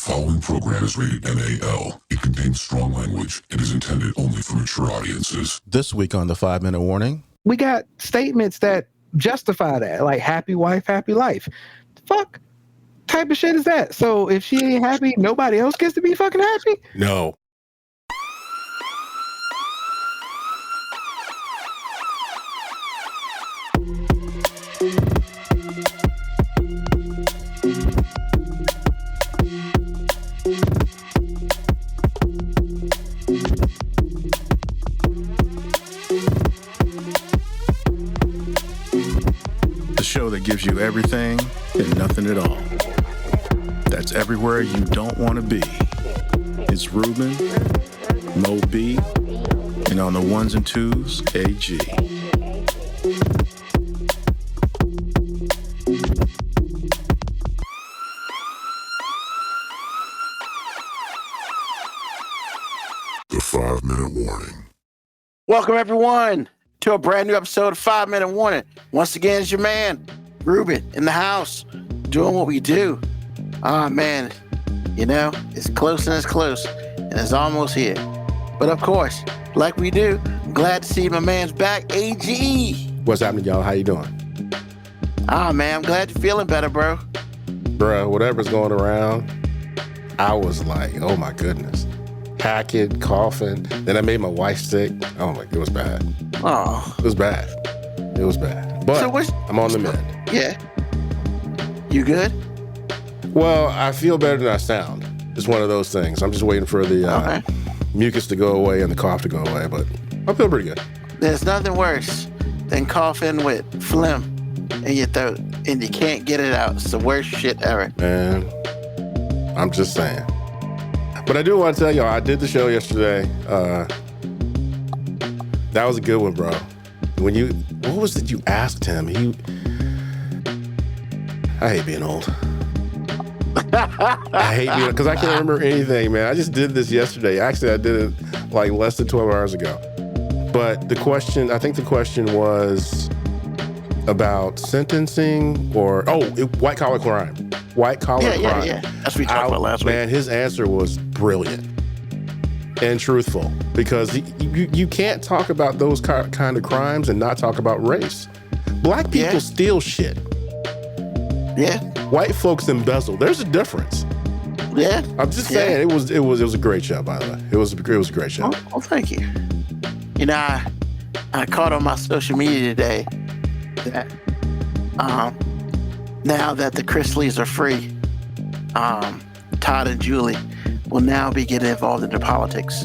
following program is rated NAL. It contains strong language and is intended only for mature audiences. This week on the 5-Minute Warning, we got statements that justify that, like happy wife, happy life. Fuck type of shit is that? So if she ain't happy, nobody else gets to be fucking happy? no. The show that gives you everything and nothing at all. That's everywhere you don't want to be. It's Ruben, Mo B, and on the ones and twos, AG. The 5-Minute Warning. Welcome, everyone, to a brand new episode of 5-Minute Warning. Once again, it's your man, Ruben, in the house, doing what we do. Ah, man, you know, it's close and it's close, and it's almost here. But of course, like we do, I'm glad to see my man's back, AG. What's happening, y'all? How you doing? Ah, man, I'm glad you're feeling better, bro. Bruh, whatever's going around, I was like, oh my goodness. Hacking, coughing. Then I made my wife sick. Oh my, it was bad. Oh. It was bad. It was bad. But So I'm on the mend. Yeah. You good? Well, I feel better than I sound. It's one of those things. I'm just waiting for the Okay. mucus to go away and the cough to go away, but I feel pretty good. There's nothing worse than coughing with phlegm in your throat and you can't get it out. It's the worst shit ever. Man, I'm just saying. But I do want to tell y'all, I did the show yesterday. That was a good one, bro. What was it you asked him? I hate being old. I hate being, because I can't remember anything, man. I just did this yesterday. Actually, I did it like less than 12 hours ago. But I think the question was about sentencing or, white collar crime. White collar crime. Yeah. That's what we talked about last week. Man, his answer was brilliant and truthful, because you can't talk about those kind of crimes and not talk about race. Black people steal shit. Yeah. White folks embezzle. There's a difference. Yeah. I'm just saying, it was a great show, by the way. It was a great show. Oh, thank you. You know, I caught on my social media today that now that the Chrisleys are free, Todd and Julie will now be getting involved into politics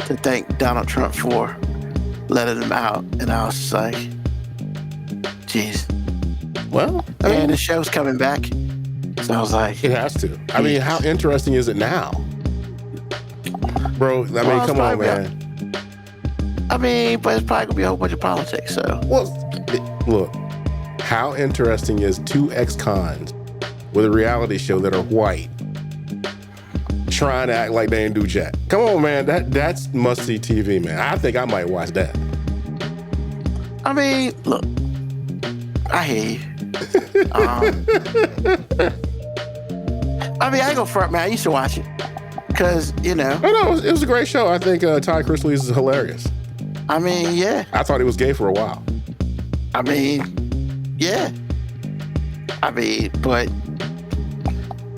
to thank Donald Trump for letting them out. And I was just like, geez. Well, And the show's coming back. So I was like, it has to. I mean, how interesting is it now? Bro, come on, man. But it's probably going to be a whole bunch of politics, so. Well, look, how interesting is two ex-cons with a reality show that are white trying to act like they ain't do jack? Come on, man. That's must-see TV, man. I think I might watch that. Look, I hear you. I ain't gonna front, man. I used to watch it because, you know. No, it was a great show. I think Ty Chrisley is hilarious. Yeah. I thought he was gay for a while. Yeah. But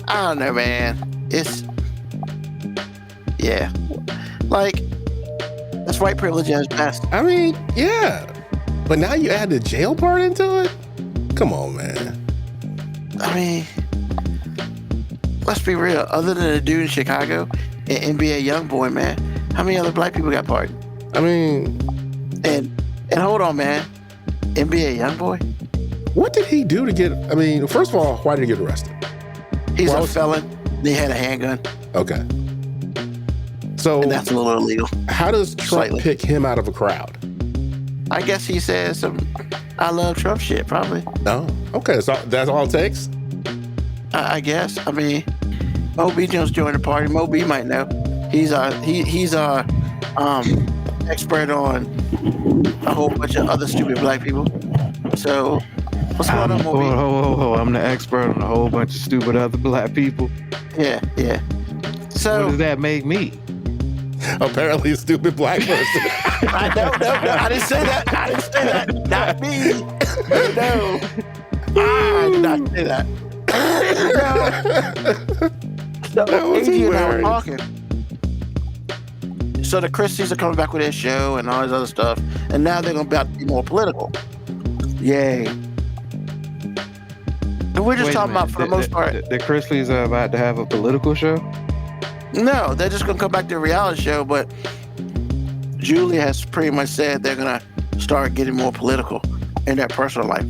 I don't know, man. It's, yeah. Like, that's white privilege at its best. Yeah. But now you add the jail part into it? Come on, man. Let's be real. Other than a dude in Chicago, an NBA YoungBoy, man, how many other black people got pardoned? And hold on, man. NBA YoungBoy? What did he do to get, first of all, why did he get arrested? He's a felon. He had a handgun. Okay. So And that's a little illegal. How does Trump pick him out of a crowd? I guess he says some I love Trump shit, probably. No. Okay, so that's all it takes? I guess. Mo B Jones joined the party. Mo B might know. He's our expert on a whole bunch of other stupid black people. So What's going on, Moby? I'm the expert on a whole bunch of stupid other black people. Yeah. What So does that make me? Apparently a stupid black person. I I didn't say that. Not me. No. I did not say that. So That was AG and I were hilarious. talking. So the Christies are coming back with their show and all this other stuff, and now they're about to be more political. Yay! And we're just Wait a talking about, minute, for the most part. The Chrisleys are about to have a political show? No, they're just gonna come back to a reality show, but Julie has pretty much said they're gonna start getting more political in their personal life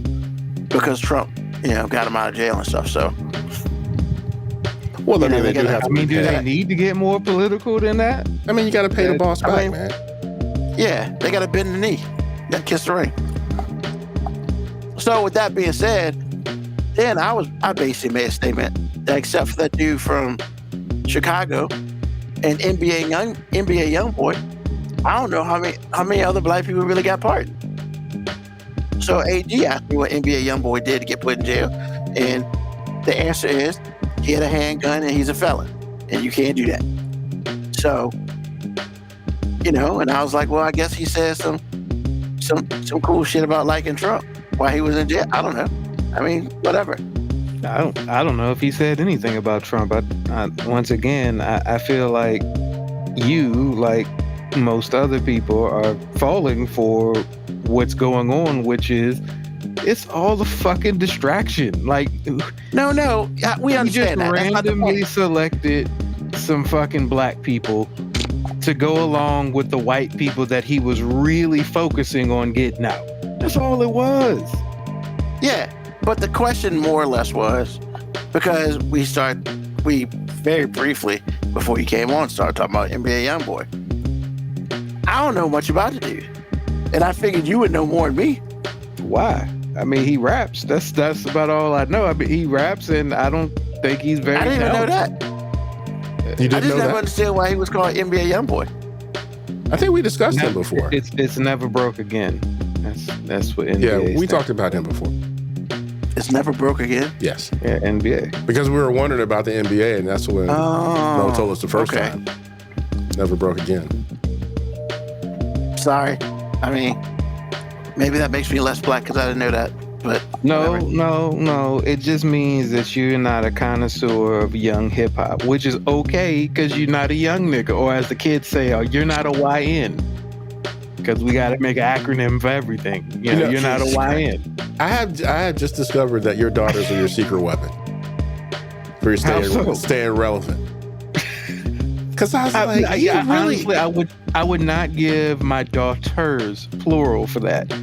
because Trump, got them out of jail and stuff. So, Well, I You know, mean, they they do gotta- have I to mean, be do they paid. need to get more political than that? I mean, you got to pay the boss I back, mean- man. yeah, they gotta bend the knee, gotta kiss the ring. So, with that being said, then I basically made a statement that except for that dude from Chicago and NBA YoungBoy, I don't know how many other black people really got pardoned. So AG asked me what NBA YoungBoy did to get put in jail, and the answer is he had a handgun and he's a felon, and you can't do that. So, and I was like, well, I guess he said some cool shit about liking Trump while he was in jail. I don't know. I mean, whatever. I don't know if he said anything about Trump. Once again, I feel like you, like most other people, are falling for what's going on, which is it's all the fucking distraction. Like, No, we he just understand that. That's not the randomly point. selected some fucking black people to go along with the white people that he was really focusing on getting out. That's all it was. Yeah, but the question more or less was because we very briefly before you came on started talking about NBA YoungBoy. I don't know much about the dude, and I figured you would know more than me. Why? I mean, he raps. That's about all I know. I mean, he raps, and I don't think he's very. I didn't even know talented. that. You I didn't just know never that? understood why he was called NBA YoungBoy. I think we discussed him before. It's never broke again. That's what NBA. Yeah, we stands talked about him before. It's never broke again. Yes. for. Yeah, NBA. Because we were wondering about the NBA, and that's when Oh, Mo told us the first okay. time. Never broke again. Sorry. I mean, maybe that makes me less black because I didn't know that. But No, whatever. no. It just means that you're not a connoisseur of young hip hop, which is okay because you're not a young nigga, or as the kids say, you're not a YN. Because we got to make an acronym for everything. You know, know, you're not a Jesus YN. I have just discovered that your daughters are your secret weapon for your How so? staying relevant. Because I was like, you really? Honestly, I would not give my daughters plural for that.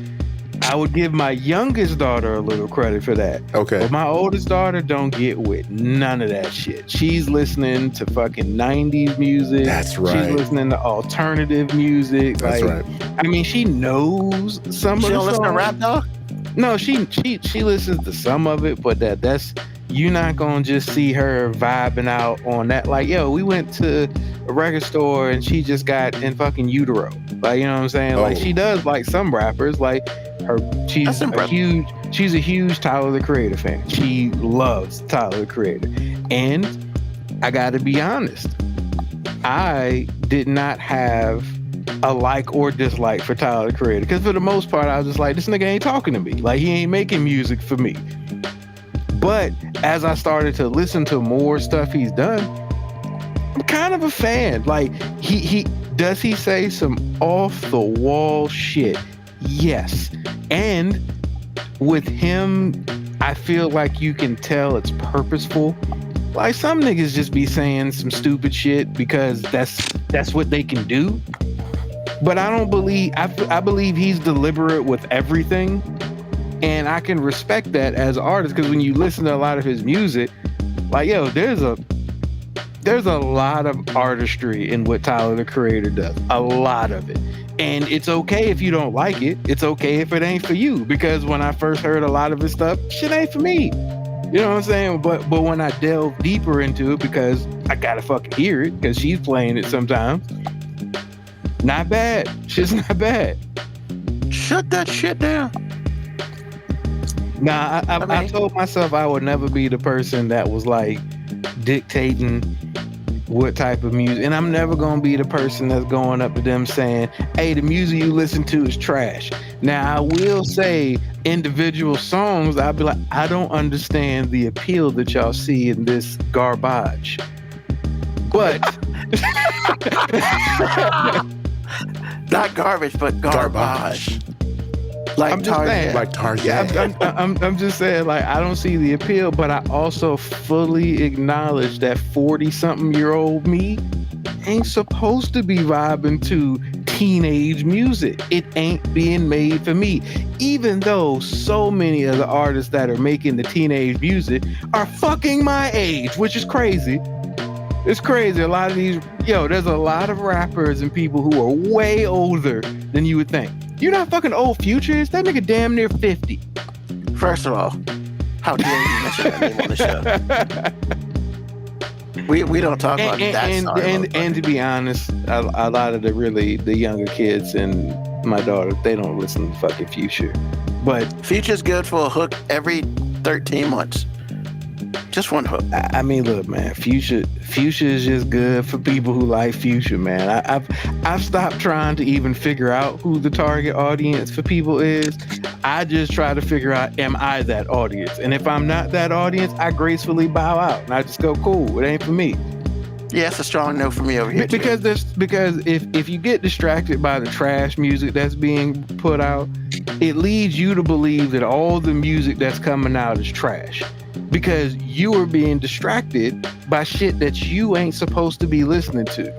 I would give my youngest daughter a little credit for that. Okay. But my oldest daughter don't get with none of that shit. She's listening to fucking 90s music. That's right. She's listening to alternative music. That's like, right. I mean, she knows some She of the don't listen to songs. rap, dog? No, she listens to some of it, but that's you're not gonna just see her vibing out on that. Like, yo, we went to a record store and she just got in fucking utero. Like, you know what I'm saying? Like, Oh. she does like some rappers. Like she's That's impressive. she's a huge Tyler the Creator fan. She loves Tyler the Creator. And I gotta be honest, I did not have a like or dislike for Tyler the Creator, because for the most part I was just like, this nigga ain't talking to me, like he ain't making music for me. But as I started to listen to more stuff he's done, I'm kind of a fan. Like he does he say some off the wall shit? Yes. And with him, I feel like you can tell it's purposeful. Like some niggas just be saying some stupid shit because that's what they can do. But I don't believe, I believe he's deliberate with everything. And I can respect that as an artist, because when you listen to a lot of his music, like, yo, there's a lot of artistry in what Tyler the Creator does. A lot of it. And it's okay if you don't like it. It's okay if it ain't for you. Because when I first heard a lot of his stuff, shit ain't for me. You know what I'm saying? But when I delve deeper into it, because I gotta fucking hear it, because she's playing it sometimes, not bad. Shit's not bad. Shut that shit down. Nah, I told myself I would never be the person that was like dictating what type of music, and I'm never gonna be the person that's going up to them saying, hey, the music you listen to is trash. Now I will say individual songs, I'll be like, I don't understand the appeal that y'all see in this garbage, but not garbage, but garbage. Like I'm just saying, like Target. Yeah, I'm just saying, like, I don't see the appeal, but I also fully acknowledge that 40-something-year-old me ain't supposed to be vibing to teenage music. It ain't being made for me. Even though so many of the artists that are making the teenage music are fucking my age, which is crazy. It's crazy. A lot of these, there's a lot of rappers and people who are way older than you would think. You're not fucking old Future is? That nigga damn near 50. First of all, how dare you mention that name on the show? We don't talk about that. And to be honest, a lot of the younger kids and my daughter, they don't listen to fucking Future. But Future's good for a hook every 13 months. Just one hook. I mean, look, man, Future is just good for people who like Future, man. I've stopped trying to even figure out who the target audience for people is. I just try to figure out, am I that audience? And if I'm not that audience, I gracefully bow out and I just go, cool, it ain't for me. Yeah, it's a strong no for me over here. Because if you get distracted by the trash music that's being put out, it leads you to believe that all the music that's coming out is trash. Because you are being distracted by shit that you ain't supposed to be listening to.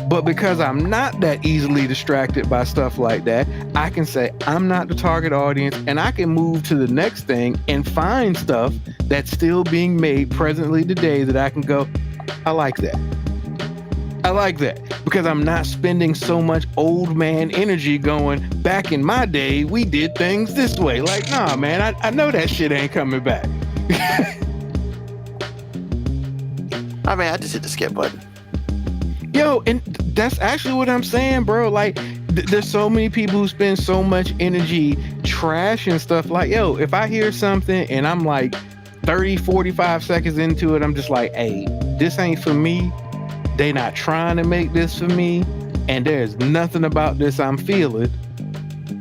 But because I'm not that easily distracted by stuff like that, I can say I'm not the target audience and I can move to the next thing and find stuff that's still being made presently today that I can go, I like that. I like that because I'm not spending so much old man energy going, back in my day, we did things this way. Like, nah, man, I know that shit ain't coming back. I mean, I just hit the skip button. Yo, and that's actually what I'm saying, bro. Like, there's so many people who spend so much energy trashing stuff. Like, yo, if I hear something and I'm like 30, 45 seconds into it, I'm just like, hey, this ain't for me. They not trying to make this for me. And there's nothing about this I'm feeling.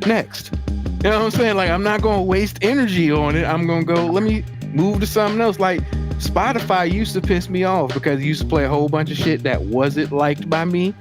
Next. You know what I'm saying? Like, I'm not going to waste energy on it. I'm going to go, let me move to something else. Like, Spotify used to piss me off because it used to play a whole bunch of shit that wasn't liked by me.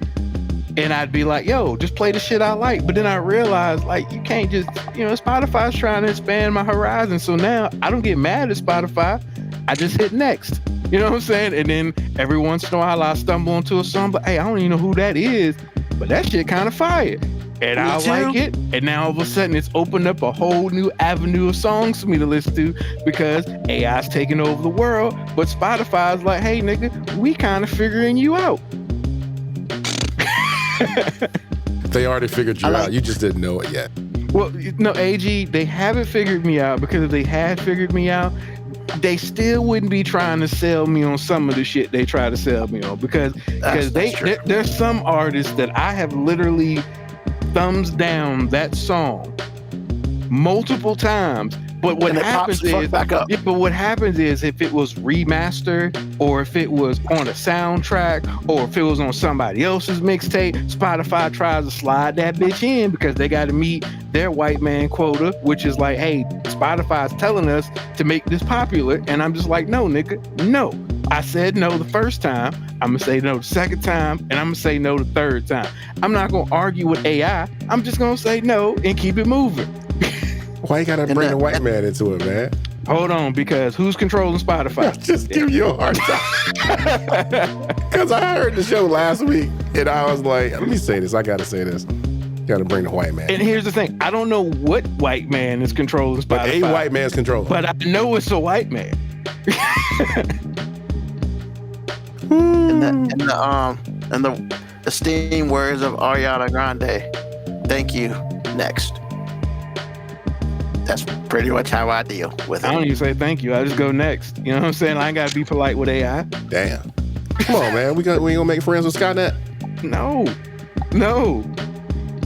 And I'd be like, yo, just play the shit I like. But then I realized, like, you can't just, Spotify's trying to expand my horizon. So now I don't get mad at Spotify. I just hit next. You know what I'm saying? And then every once in a while I stumble into a song, but hey, I don't even know who that is. But that shit kind of fire. And I like it. And now all of a sudden it's opened up a whole new avenue of songs for me to listen to because AI's taking over the world. But Spotify's like, hey, nigga, we kind of figuring you out. They already figured you out. You just didn't know it yet. Well, no, AG, they haven't figured me out because if they had figured me out, they still wouldn't be trying to sell me on some of the shit they try to sell me on because there's some artists that I have literally thumbs down that song multiple times. But what happens is if it was remastered or if it was on a soundtrack or if it was on somebody else's mixtape, Spotify tries to slide that bitch in because they got to meet their white man quota, which is like, hey, Spotify's telling us to make this popular. And I'm just like, no, nigga, no. I said no the first time. I'm going to say no the second time. And I'm going to say no the third time. I'm not going to argue with AI. I'm just going to say no and keep it moving. Why you gotta bring the white man into it, man? Hold on, because who's controlling Spotify? Just give you a hard time. Because I heard the show last week, and I was like, let me say this. I gotta say this. You gotta bring the white man. And here's the thing. I don't know what white man is controlling Spotify. But a white man's controlling. But I know it's a white man. and the esteemed words of Ariana Grande. Thank you. Next. That's pretty much how I deal with it. I don't even say thank you. I just go next. You know what I'm saying? I ain't got to be polite with AI. Damn. Come on, man. We ain't gonna make friends with Skynet? No.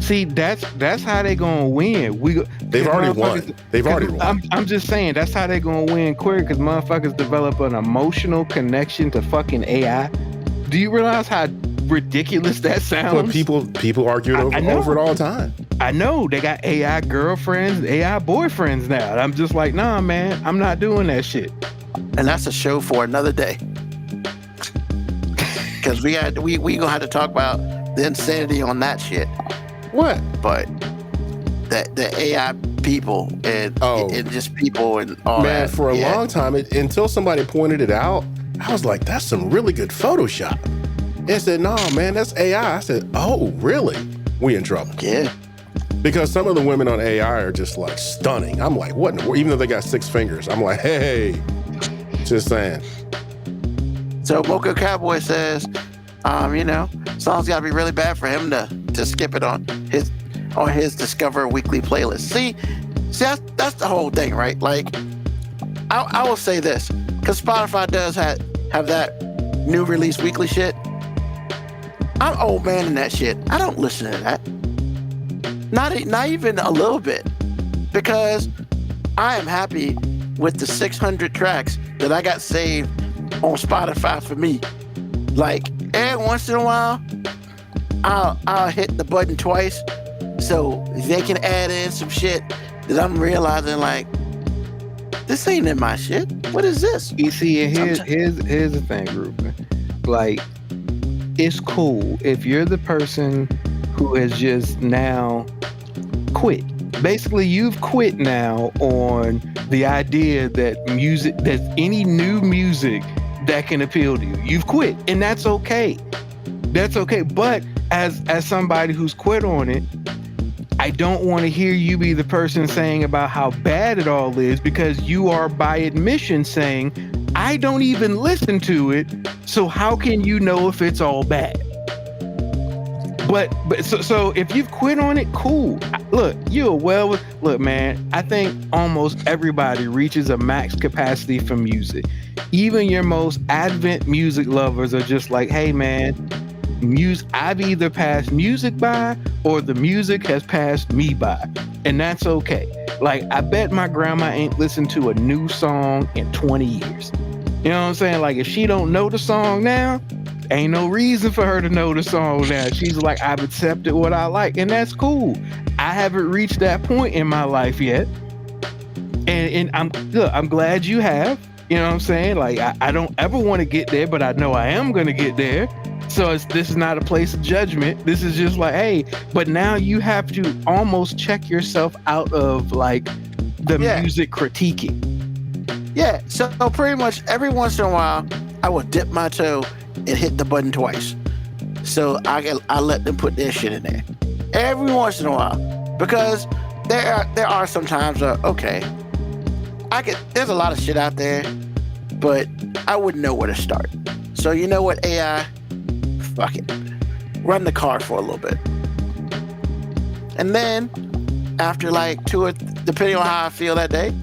See, that's how they gonna win. They've already won. They've already won. I'm just saying that's how they gonna win quick because motherfuckers develop an emotional connection to fucking AI. Do you realize how ridiculous that sounds? But people argue over it all the time. I know they got AI girlfriends, AI boyfriends now. I'm just like, nah, man, I'm not doing that shit. And that's a show for another day. Because we gonna have to talk about the insanity on that shit. What? But the AI people and just people and all man, that. For a long time, until somebody pointed it out, I was like, that's some really good Photoshop. And said, no, man, that's AI. I said, oh, really? We in trouble. Yeah. Because some of the women on AI are just like stunning. I'm like, what in the world? Even though they got 6 fingers, I'm like, hey, just saying. So Mocha Cowboy says, song's gotta be really bad for him to skip it on his Discover Weekly playlist. See, that's the whole thing, right? Like, I will say this, because Spotify does have that new release weekly shit. I'm old man in that shit. I don't listen to that. Not even a little bit, because I am happy with the 600 tracks that I got saved on Spotify for me. Like, every once in a while, I'll hit the button twice so they can add in some shit that I'm realizing, like, this ain't in my shit. What is this? You see, here's the thing, Ruben. Like, it's cool if you're the person who has just now quit. Basically, you've quit now on the idea that any new music that can appeal to you. You've quit, and that's okay. That's okay. But as somebody who's quit on it, I don't want to hear you be the person saying about how bad it all is, because you are by admission saying, I don't even listen to it, so how can you know if it's all bad? But so if you've quit on it, cool. Look, look, man, I think almost everybody reaches a max capacity for music. Even your most advent music lovers are just like, hey, man, I've either passed music by or the music has passed me by. And that's okay. Like, I bet my grandma ain't listened to a new song in 20 years. You know what I'm saying? Like, if she don't know the song now, ain't no reason for her to know the song now. She's like, I've accepted what I like, and that's cool. I haven't reached that point in my life yet. And I'm glad you have. You know what I'm saying? Like, I don't ever want to get there, but I know I am going to get there. So this is not a place of judgment. This is just like, hey, but now you have to almost check yourself out of like the music critiquing. Yeah, so pretty much every once in a while, I will dip my toe and hit the button twice. So I let them put their shit in there. Every once in a while. Because there are some times where, okay, there's a lot of shit out there, but I wouldn't know where to start. So you know what, AI? Fuck it. Run the car for a little bit. And then, after like 2 or depending on how I feel that day,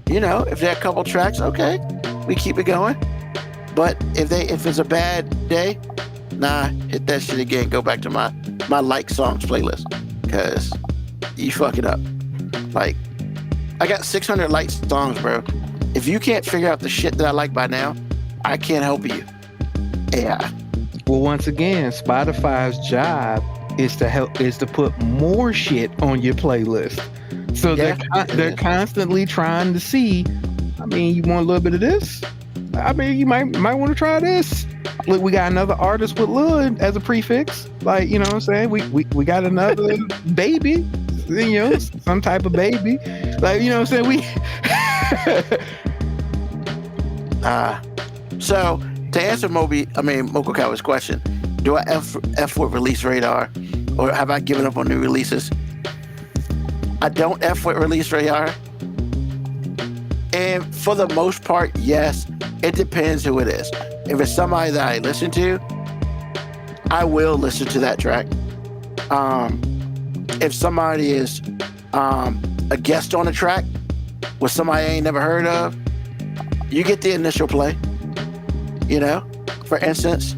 if there are a couple tracks, okay, we keep it going. But if it's a bad day, nah, hit that shit again. Go back to my like songs playlist, because you fuck it up. Like, I got 600 like songs, bro. If you can't figure out the shit that I like by now, I can't help you. AI. Well, once again, Spotify's job is to put more shit on your playlist. So they're constantly trying to see, I mean, you want a little bit of this? I mean, you might want to try this. Look, we got another artist with Lil as a prefix. Like, you know what I'm saying? We got another baby, some type of baby. Like, you know what I'm saying? So to answer Mocha Cowboy's question, do I F with release radar, or have I given up on new releases? I don't F with release radar. And for the most part, yes, it depends who it is. If it's somebody that I listen to, I will listen to that track. If somebody is a guest on a track with somebody I ain't never heard of, you get the initial play. For instance,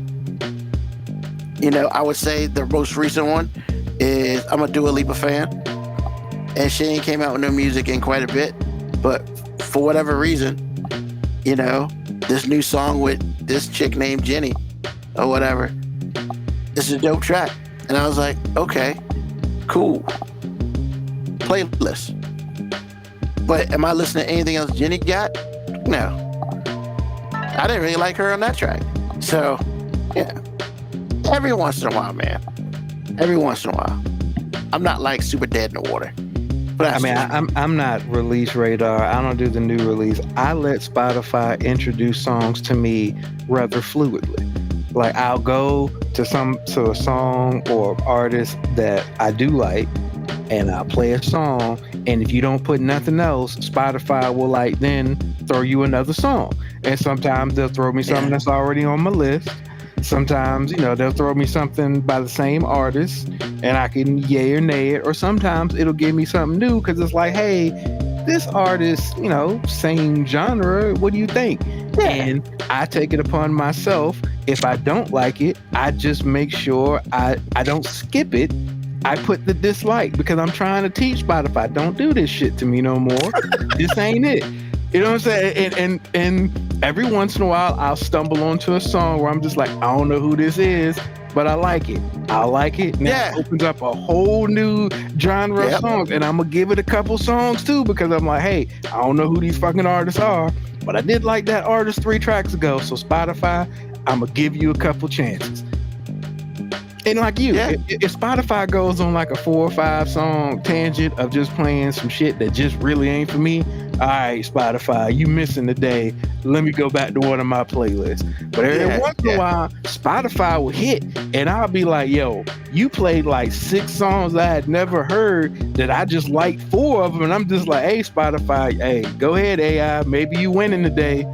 I would say the most recent one is I'm a Dua Lipa fan, and she ain't came out with new music in quite a bit, but for whatever reason, you know, this new song with this chick named Jenny or whatever, this is a dope track. And I was like, okay, cool. Playlist. But am I listening to anything else Jenny got? No. I didn't really like her on that track. So, yeah. Every once in a while, man. Every once in a while. I'm not like super dead in the water. But I mean, I'm not release radar. I don't do the new release. I let Spotify introduce songs to me rather fluidly. Like I'll go to a song or artist that I do like, and I'll play a song. And if you don't put nothing else, Spotify will like then throw you another song. And sometimes they'll throw me something that's already on my list. Sometimes, you know, they'll throw me something by the same artist and I can yay or nay it. Or sometimes it'll give me something new because it's like, hey, this artist, you know, same genre, what do you think? Yeah. And I take it upon myself. If I don't like it, I just make sure I don't skip it. I put the dislike because I'm trying to teach Spotify, don't do this shit to me no more. This ain't it. You know what I'm saying? And every once in a while, I'll stumble onto a song where I'm just like, I don't know who this is, but I like it. I like it. Now it opens up a whole new genre of songs, and I'm gonna give it a couple songs too because I'm like, hey, I don't know who these fucking artists are, but I did like that artist 3 tracks ago. So Spotify, I'm gonna give you a couple chances. And like you, if Spotify goes on like a 4 or 5 song tangent of just playing some shit that just really ain't for me, all right, Spotify, you missing the day. Let me go back to one of my playlists. But every once in a while, Spotify will hit, and I'll be like, yo, you played like 6 songs I had never heard that I just liked 4 of them, and I'm just like, hey, Spotify, hey, go ahead, AI, maybe you winning today. You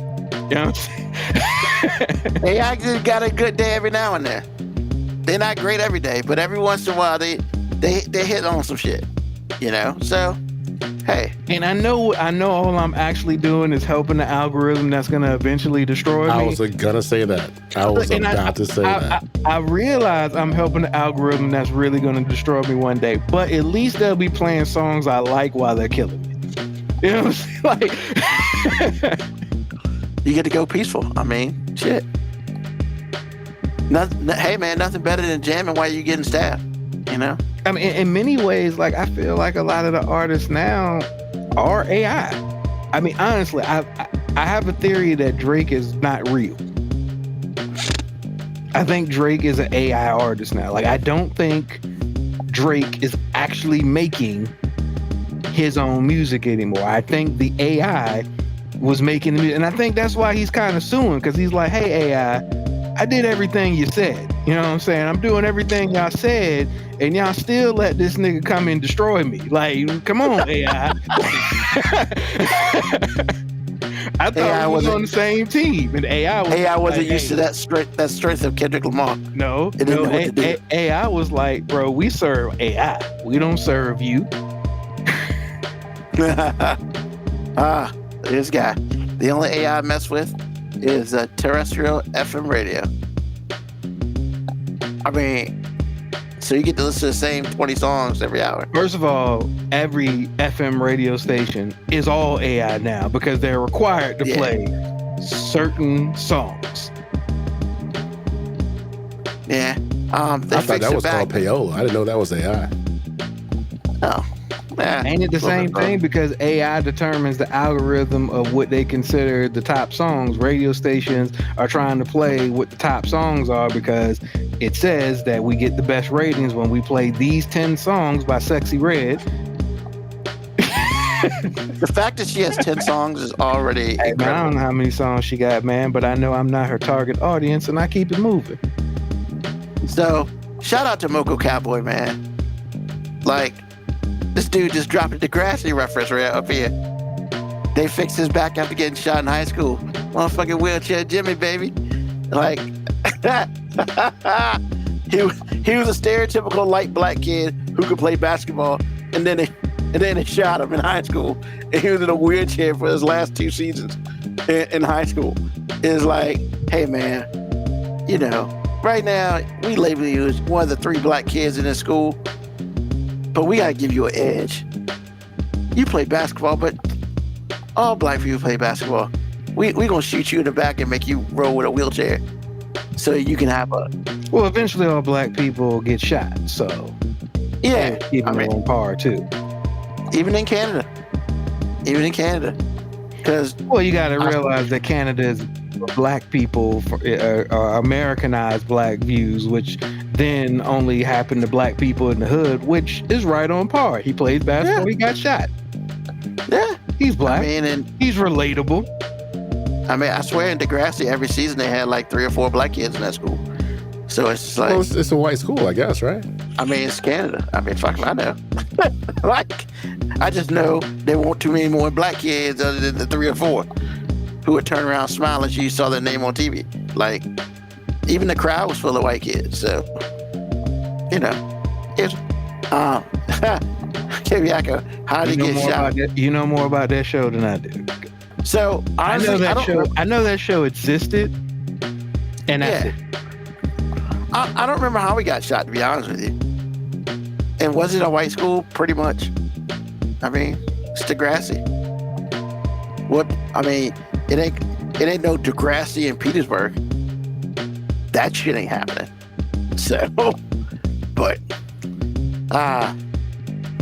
know what I'm saying? AI just got a good day every now and then. They're not great every day, but every once in a while they hit on some shit, you know. So, hey. And I know all I'm actually doing is helping the algorithm that's gonna eventually destroy me. I was gonna say that. I was about to say that. I realize I'm helping the algorithm that's really gonna destroy me one day, but at least they'll be playing songs I like while they're killing me. You know what I'm saying? Like, you get to go peaceful. I mean, shit. Hey man, nothing better than jamming while you're getting stabbed, you know? I mean, in many ways, like I feel like a lot of the artists now are AI. I mean, honestly, I have a theory that Drake is not real. I think Drake is an AI artist now. Like, I don't think Drake is actually making his own music anymore. I think the AI was making the music, and I think that's why he's kind of suing, because he's like, hey, AI, I did everything you said. You know what I'm saying? I'm doing everything y'all said, and y'all still let this nigga come and destroy me. Like, come on, AI. I thought AI was on the same team, and AI wasn't used to that strength of Kendrick Lamar. No, AI was like, bro, we serve AI. We don't serve you. This guy. The only AI I mess with is a terrestrial FM radio. I mean, so you get to listen to the same 20 songs every hour. First of all, every FM radio station is all AI now because they're required to play certain songs. Yeah. I thought that was called payola. I didn't know that was AI. Oh. Yeah, ain't it the same thing? Because AI determines the algorithm of what they consider the top songs. Radio stations are trying to play what the top songs are because it says that we get the best ratings when we play these 10 songs by Sexy Red. The fact that she has 10 songs is already incredible. I don't know how many songs she got, man, but I know I'm not her target audience, and I keep it moving. So, shout out to Moco Cowboy, man. Like, this dude just dropped a Degrassi reference right up here. They fixed his back after getting shot in high school. Motherfucking wheelchair Jimmy, baby. Like, he was a stereotypical light black kid who could play basketball, and then they shot him in high school, and he was in a wheelchair for his last 2 seasons in high school. It's like, hey man, you know, right now we label you as one of the 3 black kids in this school. but we gotta give you an edge. You play basketball, but all black people play basketball. We gonna shoot you in the back and make you roll with a wheelchair, so you can have a. Well, eventually all black people get shot, so Yeah, keep them on par too. even in Canada, because Well, you got to realize that Canada is black people for Americanized black views, which then only happen to black people in the hood, which is right on par. He plays basketball, He got shot. yeah, He's black. and He's relatable. I swear in Degrassi every season they had like 3 or 4 black kids in that school. So it's just like, Well, it's a white school, I guess, right? it's Canada. Fuck if I know. Like, I just know there weren't too many more black kids other than the 3 or 4 who would turn around smiling as you saw their name on TV. Like, even the crowd was full of white kids. So, it's Keviako, how did he get shot? You know more about that show than I do. So honestly, I know that show existed, and that's it. I don't remember how he got shot, to be honest with you. And was it a white school? Pretty much. It's Degrassi. It ain't no Degrassi in Petersburg. That shit ain't happening. So, but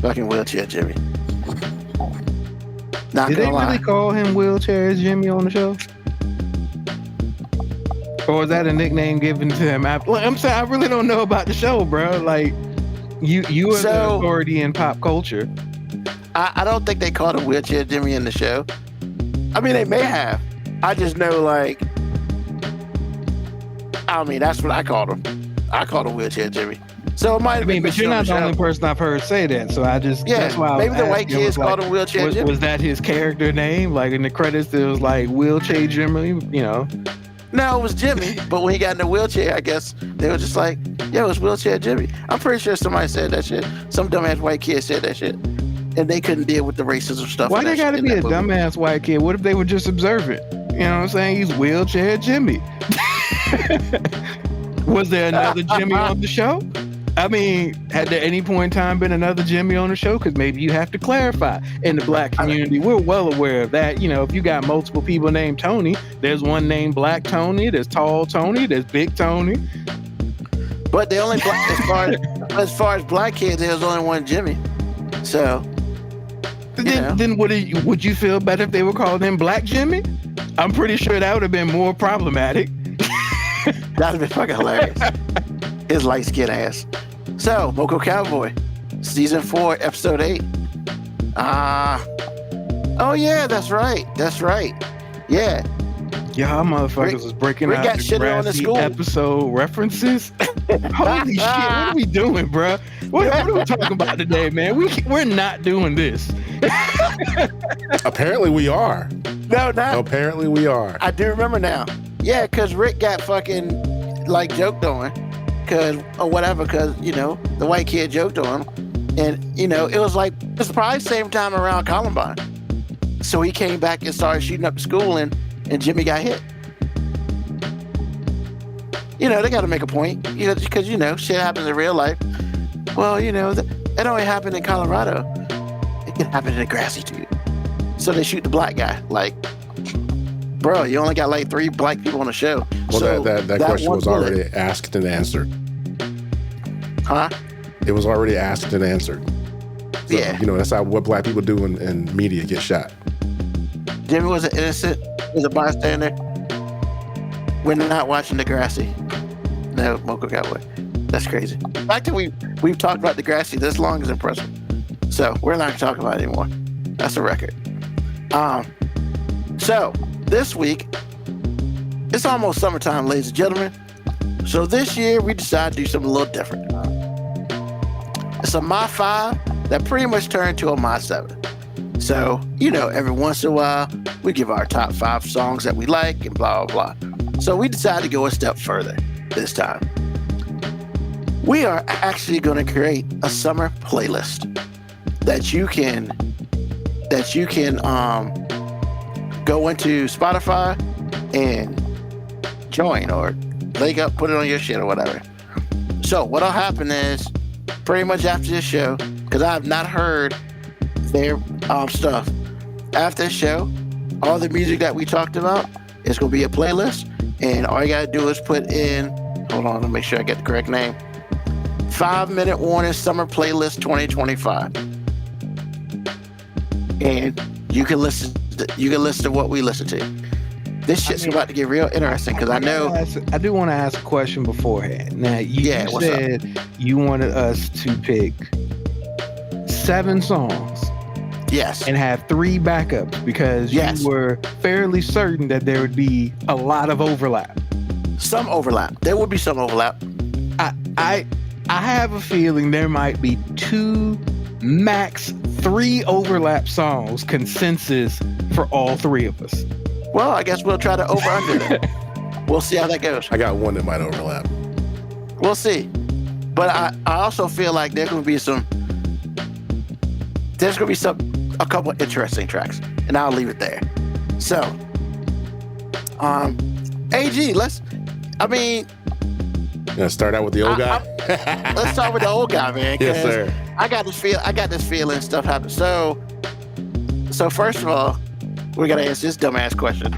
fucking wheelchair Jimmy. Not Did they gonna lie. really call him Wheelchair Jimmy on the show? Or was that a nickname given to him? I'm saying I really don't know about the show, bro. Like, you are the authority in pop culture. I don't think they called him Wheelchair Jimmy in the show. They may have. I just know, that's what I called him. I called him Wheelchair Jimmy. So it might have been. But you're not the only person I've heard say that. So that's why maybe the white kids called him Wheelchair Jimmy. Was that his character name? Like in the credits, it was like Wheelchair Jimmy, No, it was Jimmy. But when he got in the wheelchair, I guess they were just like, yo, it's Wheelchair Jimmy. I'm pretty sure somebody said that shit. Some dumbass white kid said that shit. And they couldn't deal with the racism stuff. Why they gotta be a dumbass white kid? What if they were just observant? You know what I'm saying? He's Wheelchair Jimmy. Was there another Jimmy on the show? Had there any point in time been another Jimmy on the show? Because maybe you have to clarify. In the black community, we're well aware of that. If you got multiple people named Tony, there's one named Black Tony, there's Tall Tony, there's Big Tony. But the only as far as black kids, there's only one Jimmy. So then would you feel better if they were called him Black Jimmy? I'm pretty sure that would have been more problematic. That'd be fucking hilarious. His light skin ass. So, Moco Cowboy, season 4, episode 8. Oh yeah, that's right. Yeah. Y'all motherfuckers was breaking Rick out got the shitted on in Degrassi school. episode references. Holy shit, what are we doing, bro? What are we talking about today, man? We're not doing this. Apparently we are. No, not. Apparently we are. I do remember now. Yeah, because Rick got fucking joked on, because the white kid joked on him, and it was probably the same time around Columbine. So he came back and started shooting up the school, and Jimmy got hit. They got to make a point, because shit happens in real life. Well, it only happened in Colorado. It can happen in Degrassi too. So they shoot the black guy. Bro, you only got 3 black people on the show. Well, so that question was already asked and answered. Huh? It was already asked and answered. So, Yeah. That's how what black people do in media, get shot. Jimmy was an innocent, was a bystander. We're not watching Degrassi. No, Moco Cowboy. That's crazy. The fact that we've talked about Degrassi this long is impressive. So we're not going to talk about it anymore. That's a record. So this week, it's almost summertime, ladies and gentlemen. So this year, we decided to do something a little different. It's a My 5 that pretty much turned to a My 7. So, every once in a while, we give our top 5 songs that we like and blah, blah, blah. So we decided to go a step further this time. We are actually going to create a summer playlist that you can go into Spotify and join, or link up, put it on your shit or whatever. So what'll happen is, pretty much after this show, because I have not heard their stuff. After the show, all the music that we talked about is going to be a playlist, and all you got to do is put in, hold on, let me make sure I get the correct name, 5 Minute Warning Summer Playlist 2025. And you can listen to what we listen to. This shit's about to get real interesting because I know. I do want to ask a question beforehand. Now, you said you wanted us to pick 7 songs. Yes. And have 3 backups because you were fairly certain that there would be a lot of overlap. Some overlap. There would be some overlap. I have a feeling there might be 2, max 3 overlap songs consensus for all 3 of us. Well, I guess we'll try to over under that. We'll see how that goes. I got one that might overlap. We'll see. But I also feel like there's going to be a couple interesting tracks, and I'll leave it there. So, AG, Gonna start out with the old guy. Let's start with the old guy, man. Yes, sir. I got this feeling stuff happens. So first of all, we gotta answer this dumbass question.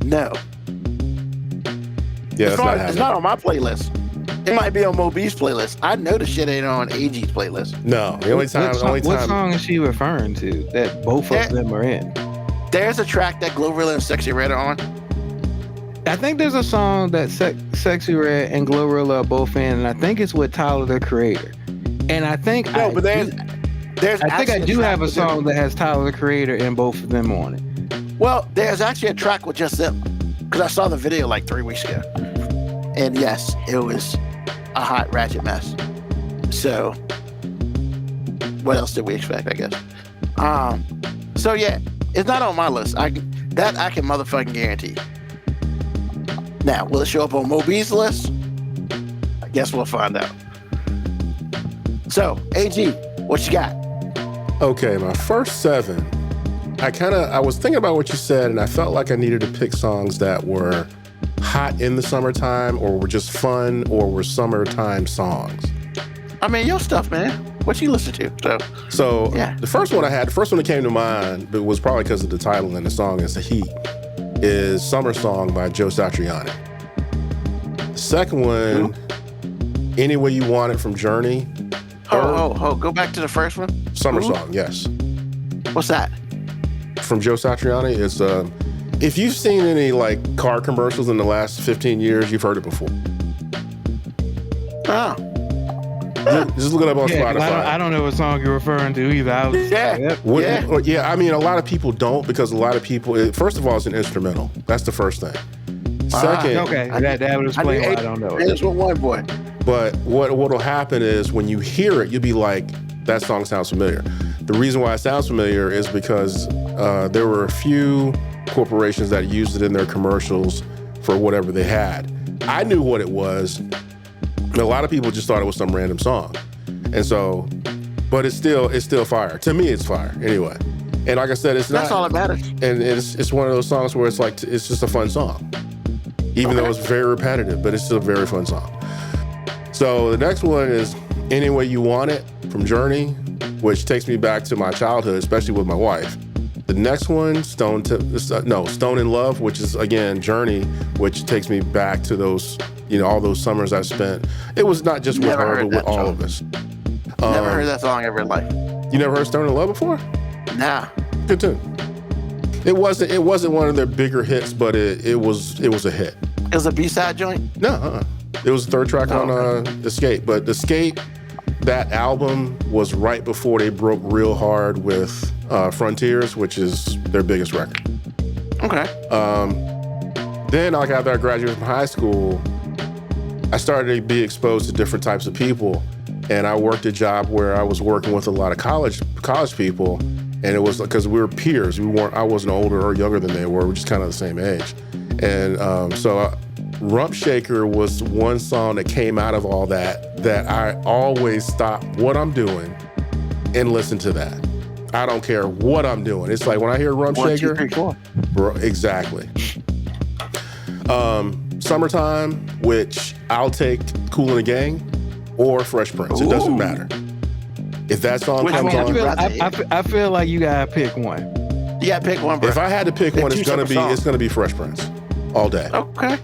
No. Yeah, it's not on my playlist. It might be on Moby's playlist. I know the shit ain't on AG's playlist. No, the only time. What song is she referring to that both of them are in? There's a track that Glorilla and Sexy Red are on. I think there's a song that Sexy Red and Glorilla are both in, and I think it's with Tyler, the Creator. And I think I do have a song that has Tyler, the Creator, and both of them on it. Well, there's actually a track with just them, because I saw the video like 3 weeks ago. And yes, it was a hot ratchet mess. So what else did we expect, I guess? So yeah, it's not on my list. I can motherfucking guarantee. Now, will it show up on Moby's list? I guess we'll find out. So, AG, what you got? Okay, my first 7. I was thinking about what you said, and I felt like I needed to pick songs that were hot in the summertime, or were just fun, or were summertime songs. I mean, your stuff, man. What you listen to? So yeah. The first one that came to mind, but was probably because of the title and the song is The Heat, is Summer Song by Joe Satriani. The second one, Any Way You Want It from Journey. Go back to the first one. Summer Song, yes. What's that? From Joe Satriani. It's if you've seen any like car commercials in the last 15 years, you've heard it before. Oh. Just look it up on Spotify. I don't know what song you're referring to either. I mean, a lot of people don't, because a lot of people, first of all, it's an instrumental. That's the first thing. Second, that would explain why I don't know it. It's with one boy. But what'll happen is when you hear it, you'll be like, that song sounds familiar. The reason why it sounds familiar is because there were a few corporations that used it in their commercials for whatever they had. I knew what it was. A lot of people just thought it was some random song. And so, but it's still fire. To me, it's fire anyway. And like I said, that's all that matters. And it's one of those songs where it's like, it's just a fun song. Even though it's very repetitive, but it's still a very fun song. So the next one is Any Way You Want It from Journey, which takes me back to my childhood, especially with my wife. The next one, Stone in Love, which is again Journey, which takes me back to those, all those summers I spent. It was not just with her, but with all of us. Never heard that song ever in life. You never heard Stone in Love before? Nah. Good tune. It wasn't one of their bigger hits, but it was a hit. It was a B-side joint? No, It was the third track on Escape. But Escape, that album was right before they broke real hard with Frontiers, which is their biggest record. Okay. Then, after I graduated from high school, I started to be exposed to different types of people, and I worked a job where I was working with a lot of college people, and it was because we were peers. I wasn't older or younger than they were. We were just kind of the same age, and so Rump Shaker was one song that came out of all that I always stop what I'm doing and listen to that. I don't care what I'm doing. It's like when I hear Rump Shaker, 1, 2, 3, 4. Bro, exactly. Summertime, which I'll take Kool and the Gang or Fresh Prince. It doesn't matter. If that song Which comes one? on, I feel like you gotta pick one. You gotta pick one, bro. if I had to pick one, two it's gonna separate be Fresh Prince, all day. Okay.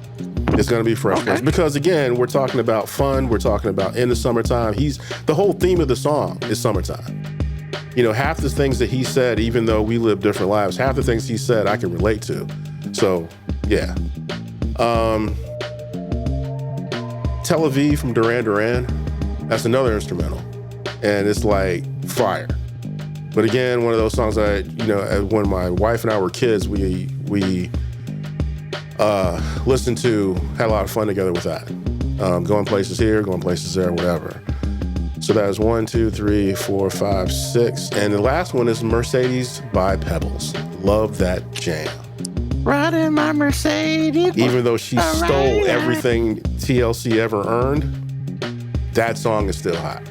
It's gonna be Fresh Okay. Prince because again, we're talking about fun. We're talking about in the summertime. The whole theme of the song is summertime. Half the things that he said, even though we live different lives, half the things he said I can relate to. So yeah. Tel Aviv from Duran Duran, that's another instrumental, and it's like fire. But again, one of those songs that when my wife and I were kids, we listened to, had a lot of fun together with that. Going places here, going places there, whatever. So that is 1, 2, 3, 4, 5, 6, and the last one is Mercedes by Pebbles. Love that jam. Riding my Mercedes. Even though she stole everything TLC ever earned, that song is still hot.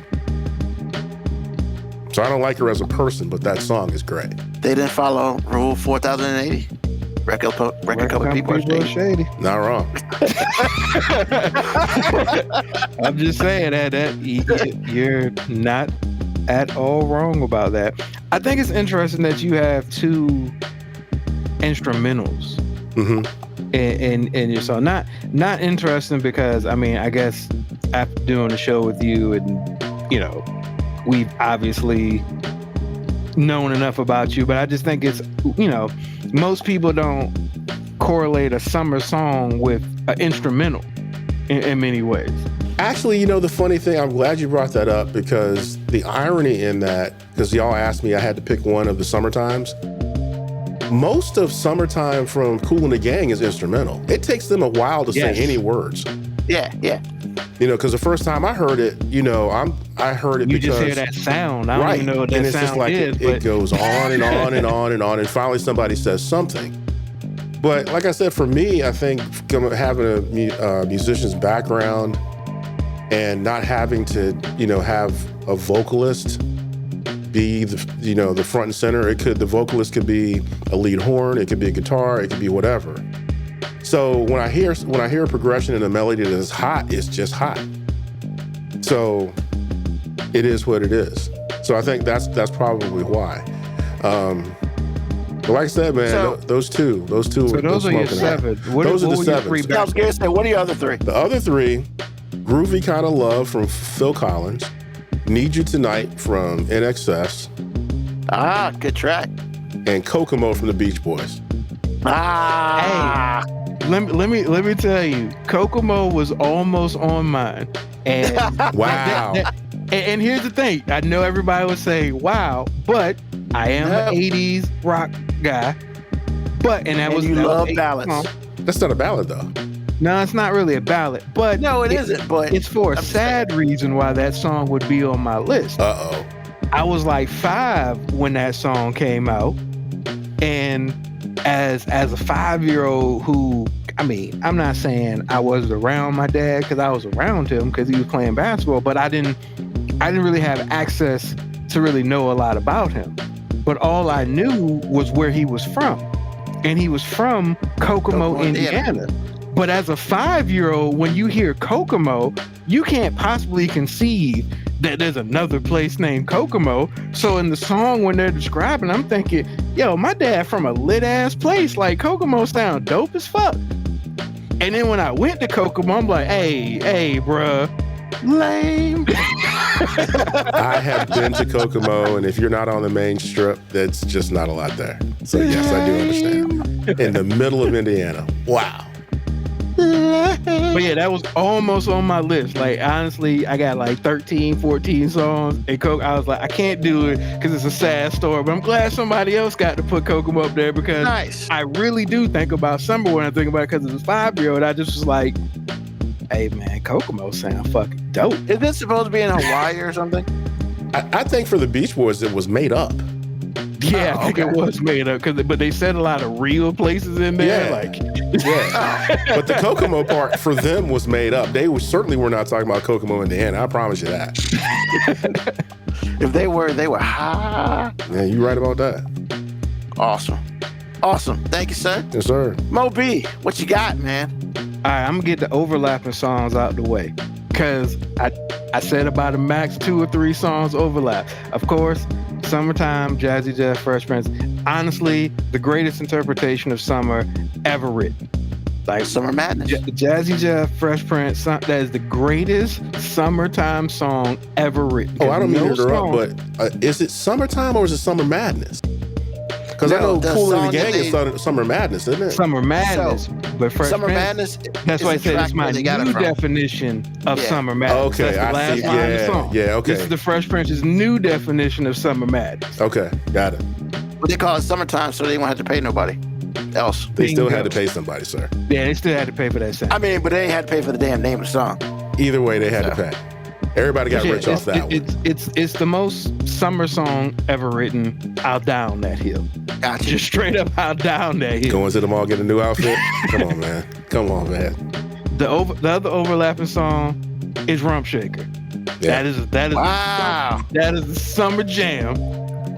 So I don't like her as a person, but that song is great. They didn't follow Rule 4080. Record cover people are shady. Not wrong. I'm just saying that you're not at all wrong about that. I think it's interesting that you have two instrumentals in your song. Not interesting because I guess after doing the show with you and we've obviously known enough about you, but I just think it's most people don't correlate a summer song with an instrumental in many ways. Actually, the funny thing, I'm glad you brought that up because the irony in that, because y'all asked me I had to pick one of the Summertimes. Most of Summertime from Kool and the Gang is instrumental. It takes them a while to say any words. Yeah. Because the first time I heard it, I heard it you because... You just hear that sound. I don't even know what that and it's sound just like is. It goes on and on and on and on, and finally somebody says something. But like I said, for me, I think having a musician's background and not having to, have a vocalist be the front and center. The vocalist could be a lead horn, it could be a guitar, it could be whatever. So when I hear a progression and a melody that is hot, it's just hot. So it is what it is. So I think that's probably why. But like I said, man, those two. So those are your seven. Those are the seven. I was gonna say, what are your other three? The other three: Groovy Kind of Love from Phil Collins, Need You Tonight from NXS. Good track. And Kokomo from the Beach Boys. Hey, let me tell you, Kokomo was almost on mine. And wow. And here's the thing: I know everybody would say, "Wow," but I am an '80s rock guy. And you love ballads. Song. That's not a ballad, though. No, it's not really a ballad, but no, it isn't. But it's for a sad reason why that song would be on my list. Uh-oh. I was like 5 when that song came out, and as a 5-year-old who, I'm not saying I was around my dad because I was around him because he was playing basketball, but I didn't really have access to really know a lot about him. But all I knew was where he was from, and he was from Kokomo, Indiana. But as a 5-year-old, when you hear Kokomo, you can't possibly conceive that there's another place named Kokomo. So in the song, when they're describing, I'm thinking, yo, my dad from a lit ass place. Like, Kokomo sound dope as fuck. And then when I went to Kokomo, I'm like, hey, bruh, lame. I have been to Kokomo, and if you're not on the main strip, that's just not a lot there. So yes, I do understand. In the middle of Indiana. Wow. But yeah, that was almost on my list. Like, honestly, I got like 13, 14 songs, and I was like, I can't do it because it's a sad story. But I'm glad somebody else got to put Kokomo up there because I really do think about summer when I think about it because as a 5-year-old, I just was like, hey man, Kokomo sound fucking dope. Is this supposed to be in Hawaii or something? I think for the Beach Boys, it was made up. Yeah, I think it was made up but they said a lot of real places in there. But the Kokomo part for them was made up. They certainly were not talking about Kokomo, Indiana. I promise you that. If they were high. Yeah, you right about that. Awesome. Thank you, sir. Yes, sir. Mo B, what you got, man? All right, I'm gonna get the overlapping songs out the way. because I said about a max 2 or 3 songs overlap. Of course, Summertime, Jazzy Jeff, Fresh Prince. Honestly, the greatest interpretation of summer ever written. Like Summer Madness. Jazzy Jeff, Fresh Prince. That is the greatest summertime song ever written. Oh, I don't mean to song- interrupt, but is it Summertime or is it Summer Madness? Because I know the Kool and song the Gang that is Summer Madness, isn't it? Summer Madness, but Fresh Summer Prince. Madness. That's is why I the said track it's my where they got it new from. definition of Yeah. Summer Madness. Okay, That's the I last see. line of the Yeah, song. yeah, okay. This is the Fresh Prince's new definition of Summer Madness. Okay, got it. But they call it summertime, so they won't have to pay nobody else. They still Bingo. had to pay somebody, sir. Yeah, they still had to pay for that sound. I mean, but they ain't had to pay for the damn name of the song. Either way, they had to pay. Everybody got rich off that one. It's the most summer song ever written. I'll down that hill. Gotcha. Just straight up, I'll down that hill. Going to the mall, get a new outfit. Come on, man. Come on, man. The other overlapping song is Rump Shaker. Yeah. That is Wow. that is the summer jam.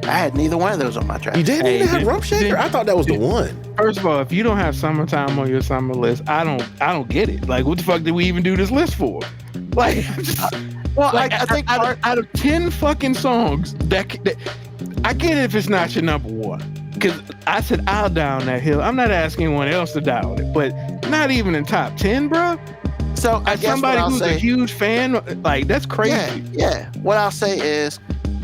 I had neither one of those on my track. You didn't Hey, even have did- Rump Shaker? did- I thought that was the one. First of all, if you don't have Summertime on your summer list, I don't get it. Like, what the fuck did we even do this list for? Like, Well, like, I think out of 10 fucking songs, that I get it if it's not your number one. Because I said I'll down that hill. I'm not asking anyone else to down it, but not even in top 10, bro. so. I As guess somebody what I'll who's say, a huge fan, like, that's crazy. yeah. What I'll say is,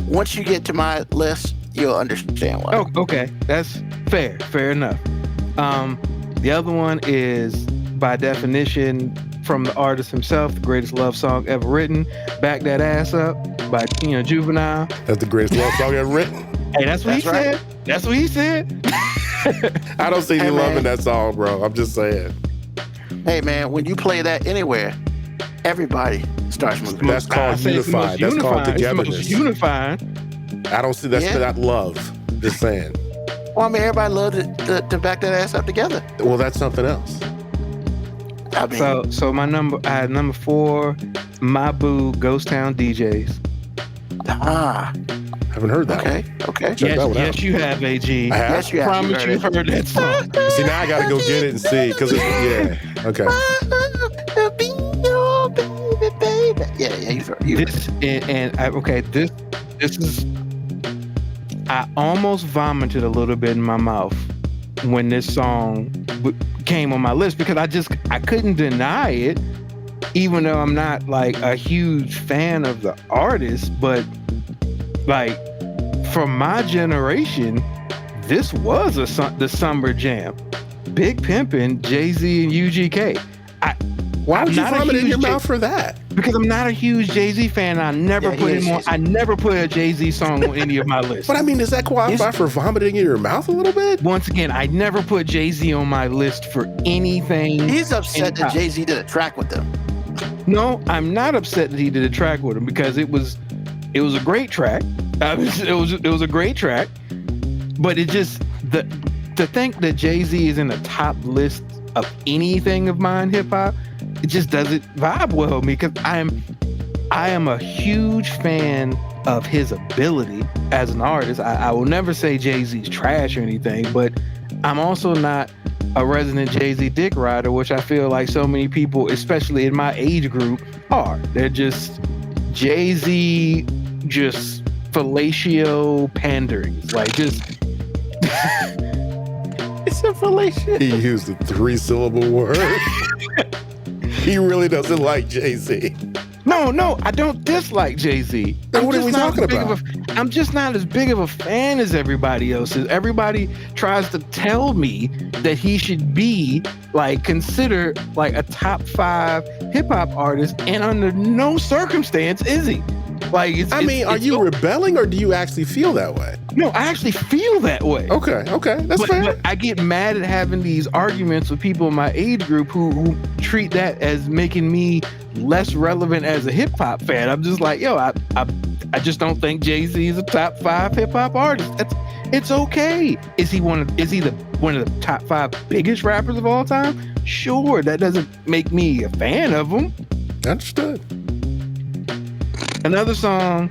once you get to my list, you'll understand why. Oh, okay. That's fair. Fair enough. The other one is, by definition, from the artist himself, the greatest love song ever written, Back That Ass Up by, Juvenile. That's the greatest love song ever written. Hey, that's what That's he right. said. That's what he said. I don't see Hey, you man. loving that song, bro. I'm just saying. Hey, man, when you play that anywhere, everybody starts moving. That's I called say it's the most unified. That's called unifying. It's the most togetherness. unifying. I don't see that's Yeah. not love. Just saying. Well, I mean, everybody loved to back that ass up together. Well, that's something else. I mean, So I had number 4, My Boo, Ghost Town DJs. Haven't heard that okay, okay. Check that one out. Yes, you have, AG. one. I have. Yes, you have. Promise You you've heard heard that song. See, now I got to go get it and see. Because yeah. Okay. Yeah, you've heard it. This this is. I almost vomited a little bit in my mouth when this song came on my list because I couldn't deny it, even though I'm not like a huge fan of the artist. But like for my generation, this was the summer jam. Big Pimpin', Jay-Z and UGK. Why would you not a vomit in your huge mouth for that? Because I'm not a huge Jay-Z fan. I never Yeah, put he him is on. Jay-Z. I never put a Jay-Z song on any of my lists. But I mean, does that qualify for vomiting in your mouth a little bit? Once again, I never put Jay-Z on my list for anything. He's upset that Anytime. Jay-Z did a track with them. No, I'm not upset that he did a track with him because it was a great track. It was a great track, but it just to think that Jay-Z is in the top list of anything of mine hip hop, it just doesn't vibe well with me because I am a huge fan of his ability as an artist. I will never say Jay-Z's trash or anything, but I'm also not a resident Jay-Z dick rider, which I feel like so many people, especially in my age group, are. They're just Jay-Z, just fellatio pandering. Like just It's a fellatio. He used a 3-syllable word. He really doesn't like Jay-Z. No, I don't dislike Jay-Z. Then what are we talking I'm just not as big of a fan as everybody else is. Everybody tries to tell me that he should be like considered like a top 5 hip hop artist, and under no circumstance is he. Like, Are you rebelling or do you actually feel that way? No, I actually feel that way. Okay, that's fair. But I get mad at having these arguments with people in my age group who treat that as making me less relevant as a hip hop fan. I'm just like, yo, I just don't think Jay-Z is a top 5 hip hop artist. It's okay. Is he one of the top 5 biggest rappers of all time? Sure, that doesn't make me a fan of him. Understood. Another song,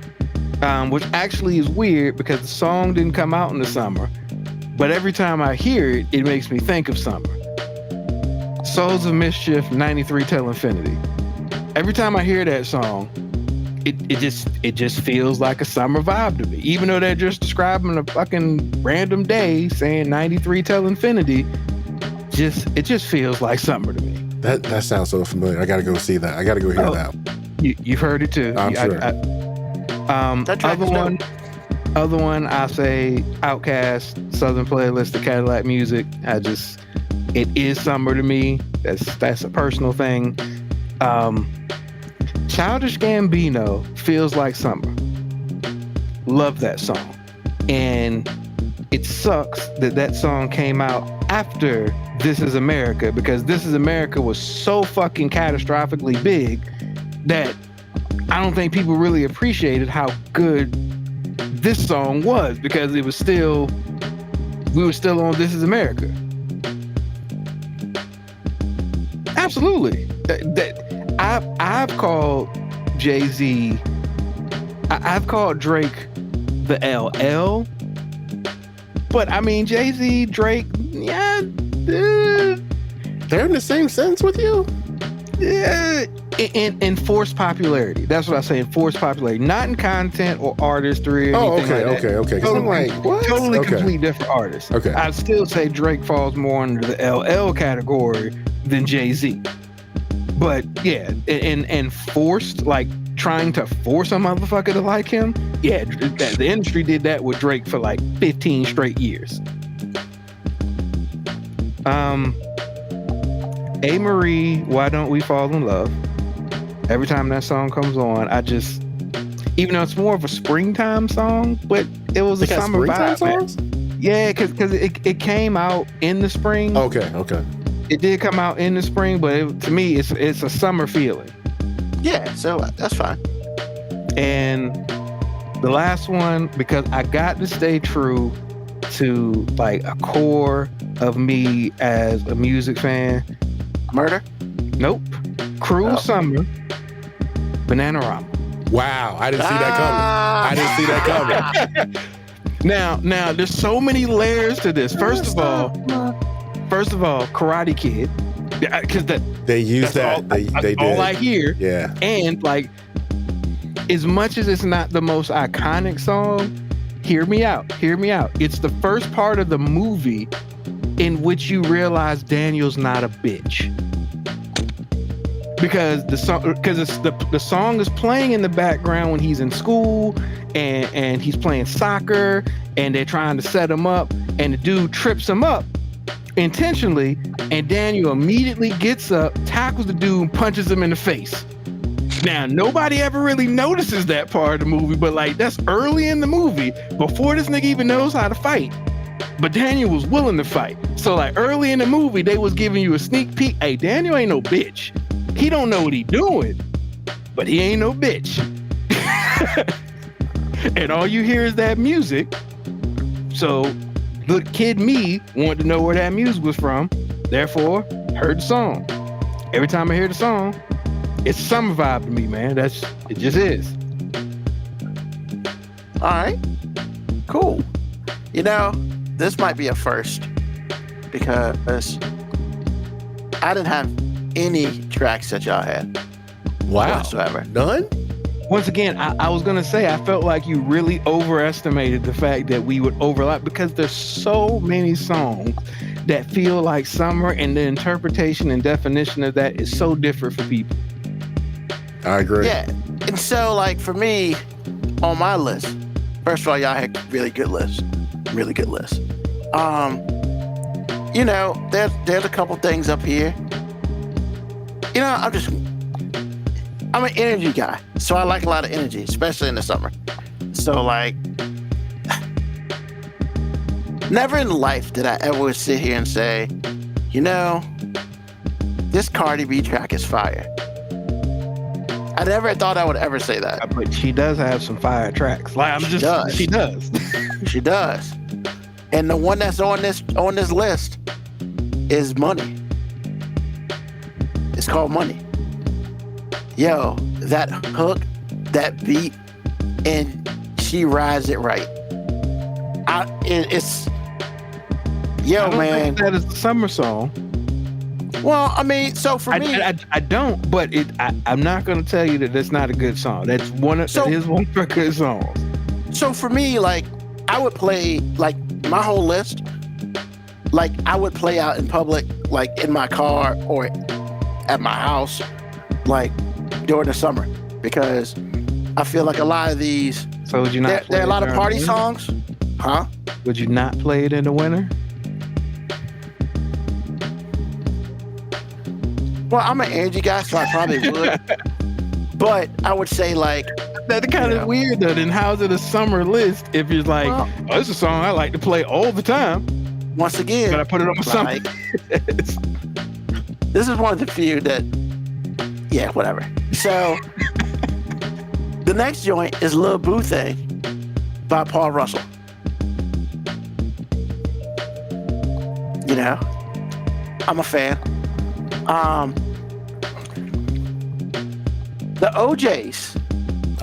which actually is weird because the song didn't come out in the summer, but every time I hear it, it makes me think of summer. Souls of Mischief, 93 Till Infinity. every time I hear that song, it just feels like a summer vibe to me. Even though they're just describing a fucking random day, saying 93 till infinity, it just feels like summer to me. That sounds so familiar. I gotta go see that. I gotta go hear that. You've heard it too. I'm sure. Other one, I say Outkast, Southern Playlist of Cadillac Music. It is summer to me. That's a personal thing. Childish Gambino, Feels Like Summer. Love that song. And it sucks that song came out after This Is America, because This Is America was so fucking catastrophically big that I don't think people really appreciated how good this song was, because we were still on This Is America. Absolutely. I've called Jay-Z, I've called Drake the LL, but I mean, Jay-Z, Drake, yeah, they're in the same sense with you? Yeah, in forced popularity. That's what I say, in forced popularity, not in content or artistry or anything like that. Okay. I'm like, what? Totally Okay. complete different artists. Okay. I'd still say Drake falls more under the LL category than Jay-Z. But yeah, and forced, like trying to force a motherfucker to like him, yeah, the industry did that with Drake for like 15 straight years. A. Marie, Why Don't We Fall in Love? Every time that song comes on, even though it's more of a springtime song, but it was a summer vibe. Songs? Yeah, because it came out in the spring. Okay. It did come out in the spring, but to me, it's a summer feeling. Yeah, so that's fine. And the last one, because I got to stay true to like a core of me as a music fan. Murder? Nope. Cruel Summer, Bananarama. Wow, I didn't see that coming. Now, there's so many layers to this. First of all, Karate Kid, because They use that. all, They did. all I hear. Yeah. And like, as much as it's not the most iconic song, hear me out. It's the first part of the movie in which you realize Daniel's not a bitch. Because the song is playing in the background when he's in school and he's playing soccer and they're trying to set him up and the dude trips him up intentionally, and Daniel immediately gets up, tackles the dude, and punches him in the face. Now, nobody ever really notices that part of the movie, but like, that's early in the movie, before this nigga even knows how to fight. But Daniel was willing to fight. So like, early in the movie, they was giving you a sneak peek. Hey, Daniel ain't no bitch. He don't know what he doing, but he ain't no bitch. And all you hear is that music. So the kid me wanted to know where that music was from. Therefore, heard the song. Every time I hear the song, it's a summer vibe to me, man. It just is. All right. Cool. You know, this might be a first because I didn't have any tracks that y'all had. Wow. Whatsoever. None? Once again, I was going to say, I felt like you really overestimated the fact that we would overlap, because there's so many songs that feel like summer, and the interpretation and definition of that is so different for people. I agree. Yeah. And so, like, for me, on my list, first of all, y'all had really good lists. Really good lists. You know, there's a couple things up here. You know, I'm an energy guy, so I like a lot of energy, especially in the summer. So, like, never in life did I ever sit here and say, you know, this Cardi B track is fire. I never thought I would ever say that. But she does have some fire tracks. Like, she does. She does. And the one that's on this list is Money. It's called Money. Yo, that hook, that beat, and she rides it right. I don't think that is a summer song. Well, I mean, so for me, I don't, but I'm not going to tell you that that's not a good song. That is one of the good songs. So for me, like, I would play, like, my whole list, like, I would play out in public, like, in my car or at my house, like, during the summer, because I feel like a lot of these, so would you not there are a lot of party songs, huh? Would you not play it in the winter? Well, I'm an Angie guy, so I probably would. But I would say, like, that's kind of weird though. Then how's it a summer list if you're like, oh, it's a song I like to play all the time? Once again, but I put it on my summer. This is one of the few that, yeah, whatever. So the next joint is Lil Boo Thing by Paul Russell. You know, I'm a fan. The OJs.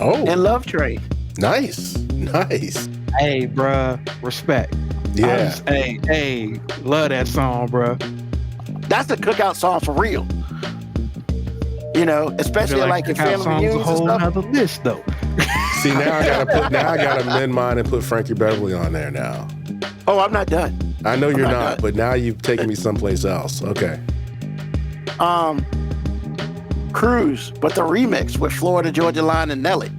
Oh. And Love Train. Nice. Hey, bruh, respect. Yeah. Hey, love that song, bruh. That's the cookout song for real. You know, especially like in family reunions a whole and stuff. Other list though. See, now I gotta amend mine and put Frankie Beverly on there now. Oh, I'm not done. I know you're not, but now you've taken me someplace else. Okay. Cruise, but the remix with Florida Georgia Line and Nelly.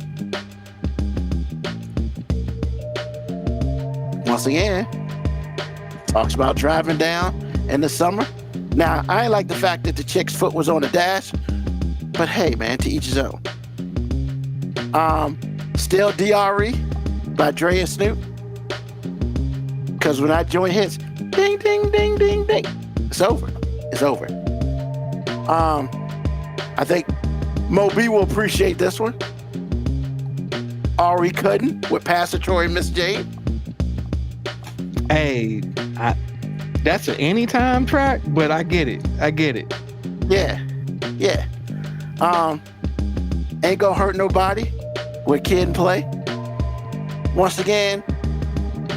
Once again, talks about driving down in the summer. Now, I ain't like the fact that the chick's foot was on the dash, but hey, man, to each his own. Still DRE by Dre and Snoop. Because when that joint hits, ding, ding, ding, ding, ding, it's over. It's over. I think Mo B will appreciate this one. Ari Cudden with Pastor Troy and Miss Jade. Hey, that's an anytime track, but I get it. Yeah. Ain't Gonna Hurt Nobody with Kid and Play. Once again,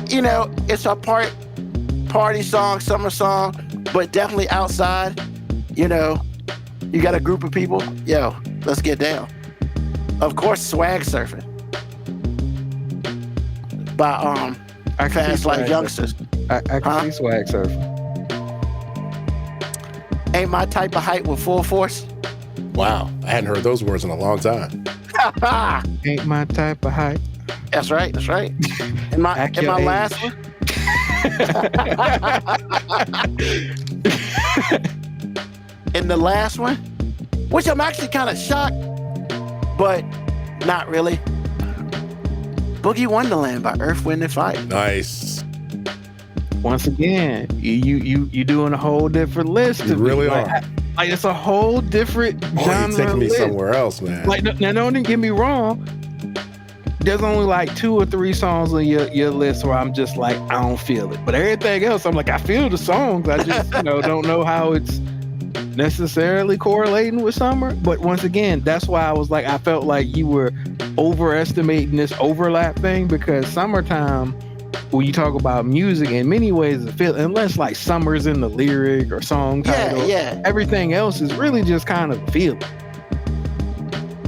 you know, it's a party song, summer song, but definitely outside. You know, you got a group of people, yo, let's get down. Of course, Swag Surfing by Fast Life Youngsters. I can see Swag Surfing. Ain't My Type of Height with Full Force. Wow, I hadn't heard those words in a long time. Ain't My Type of Height. That's right. And my last one. And the last one, which I'm actually kind of shocked, but not really. Boogie Wonderland by Earth, Wind and Fire. Nice. Once again, you doing a whole different list. You really are. Like it's a whole different genre. You're taking me list. somewhere else, man. Like now, don't get me wrong. There's only like 2 or 3 songs on your list where I'm just like, I don't feel it. But everything else, I'm like, I feel the songs. I just don't know how it's necessarily correlating with summer. But once again, that's why I was like, I felt like you were overestimating this overlap thing, because summertime, when you talk about music, in many ways, it feel, unless like summer's in the lyric or song title, everything else is really just kind of a feeling.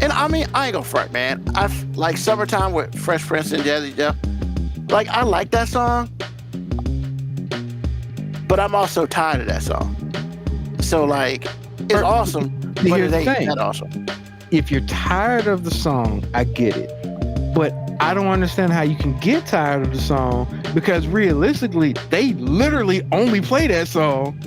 And I mean, I ain't gonna front, man. I like Summertime with Fresh Prince and Jazzy Jeff. Like, I like that song, but I'm also tired of that song. So like, it's awesome, but it ain't that awesome. If you're tired of the song, I get it. But I don't understand how you can get tired of the song, because realistically, they literally only play that song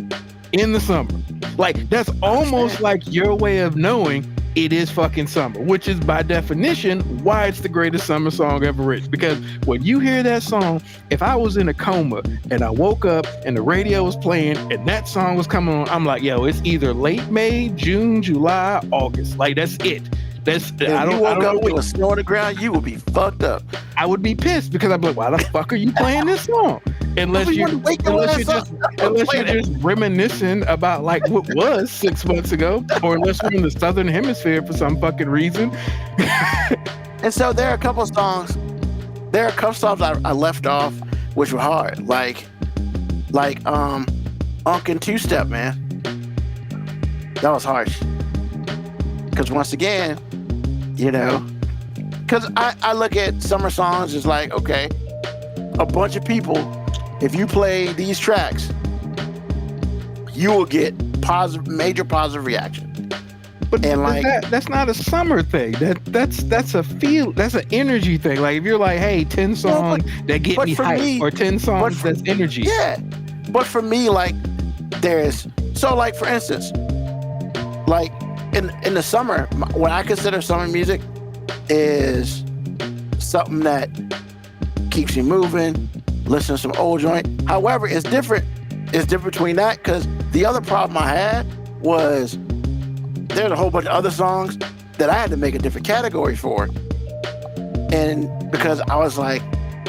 in the summer. Like, that's almost like your way of knowing it is fucking summer, which is by definition why it's the greatest summer song ever written. Because when you hear that song, if I was in a coma and I woke up and the radio was playing and that song was coming on, I'm like, yo, it's either late May, June, July, August. Like, that's it. If you woke up with snow on the ground, you would be fucked up. I would be pissed, because I'd be like, why the fuck are you playing this song? Unless you're just reminiscing about like what was 6 months ago, or unless we're in the Southern Hemisphere for some fucking reason. And so there are a couple songs I left off, which were hard, like Unk and Two Step, man. That was harsh. Because once again, you know, because I look at summer songs as like, okay, a bunch of people, if you play these tracks, you will get major positive reaction. But And like, that's not a summer thing. That's an energy thing. Like if you're like, hey, 10 songs that get me for hyped, me- or 10 songs that's energy. yeah. But for me, like, like for instance, like in the summer, what I consider summer music is something that keeps you moving, listen to some old joint. However, it's different. It's different between that, because the other problem I had was there's a whole bunch of other songs that I had to make a different category for. And because I was like,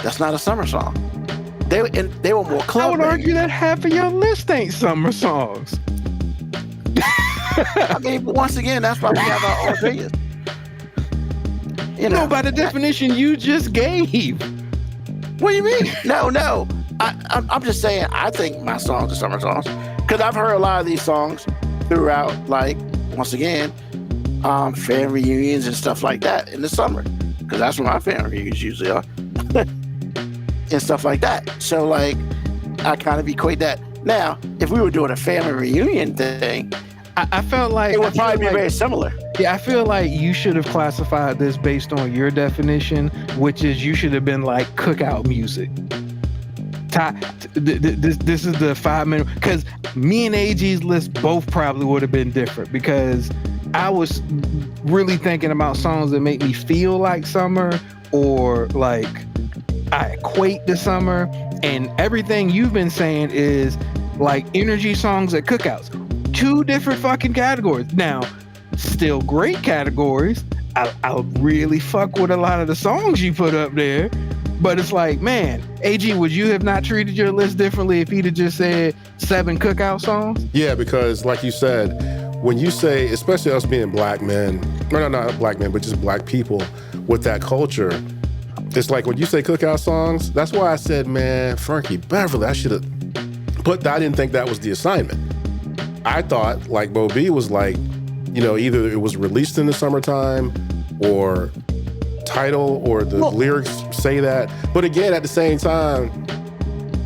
that's not a summer song. They were more club. I would argue that half of your list ain't summer songs. I mean, once again, that's why we have our own opinions. You know, No, by the definition you just gave. what do you mean? No. I'm just saying, I think my songs are summer songs. Because I've heard a lot of these songs throughout, like, once again, family reunions and stuff like that in the summer. Because that's when my family reunions usually are. And stuff like that. So, like, I kind of equate that. Now, if we were doing a family reunion thing, I felt like it would probably be very similar. Yeah, I feel like you should have classified this based on your definition, which is you should have been like cookout music. This is the 5 minute, because me and AG's list both probably would have been different, because I was really thinking about songs that make me feel like summer, or like I equate to summer, and everything you've been saying is like energy songs at cookouts. 2 different fucking categories. Now, still great categories. I really fuck with a lot of the songs you put up there, but it's like, man, AG, would you have not treated your list differently if he'd have just said 7 cookout songs? Yeah, because like you said, when you say, especially us being black men, no, not black men, but just black people with that culture, it's like when you say cookout songs, that's why I said, man, Frankie Beverly, I should have put that. I didn't think that was the assignment. I thought, like Bo B was like, you know, either it was released in the summertime or title or the lyrics say that. But again, at the same time,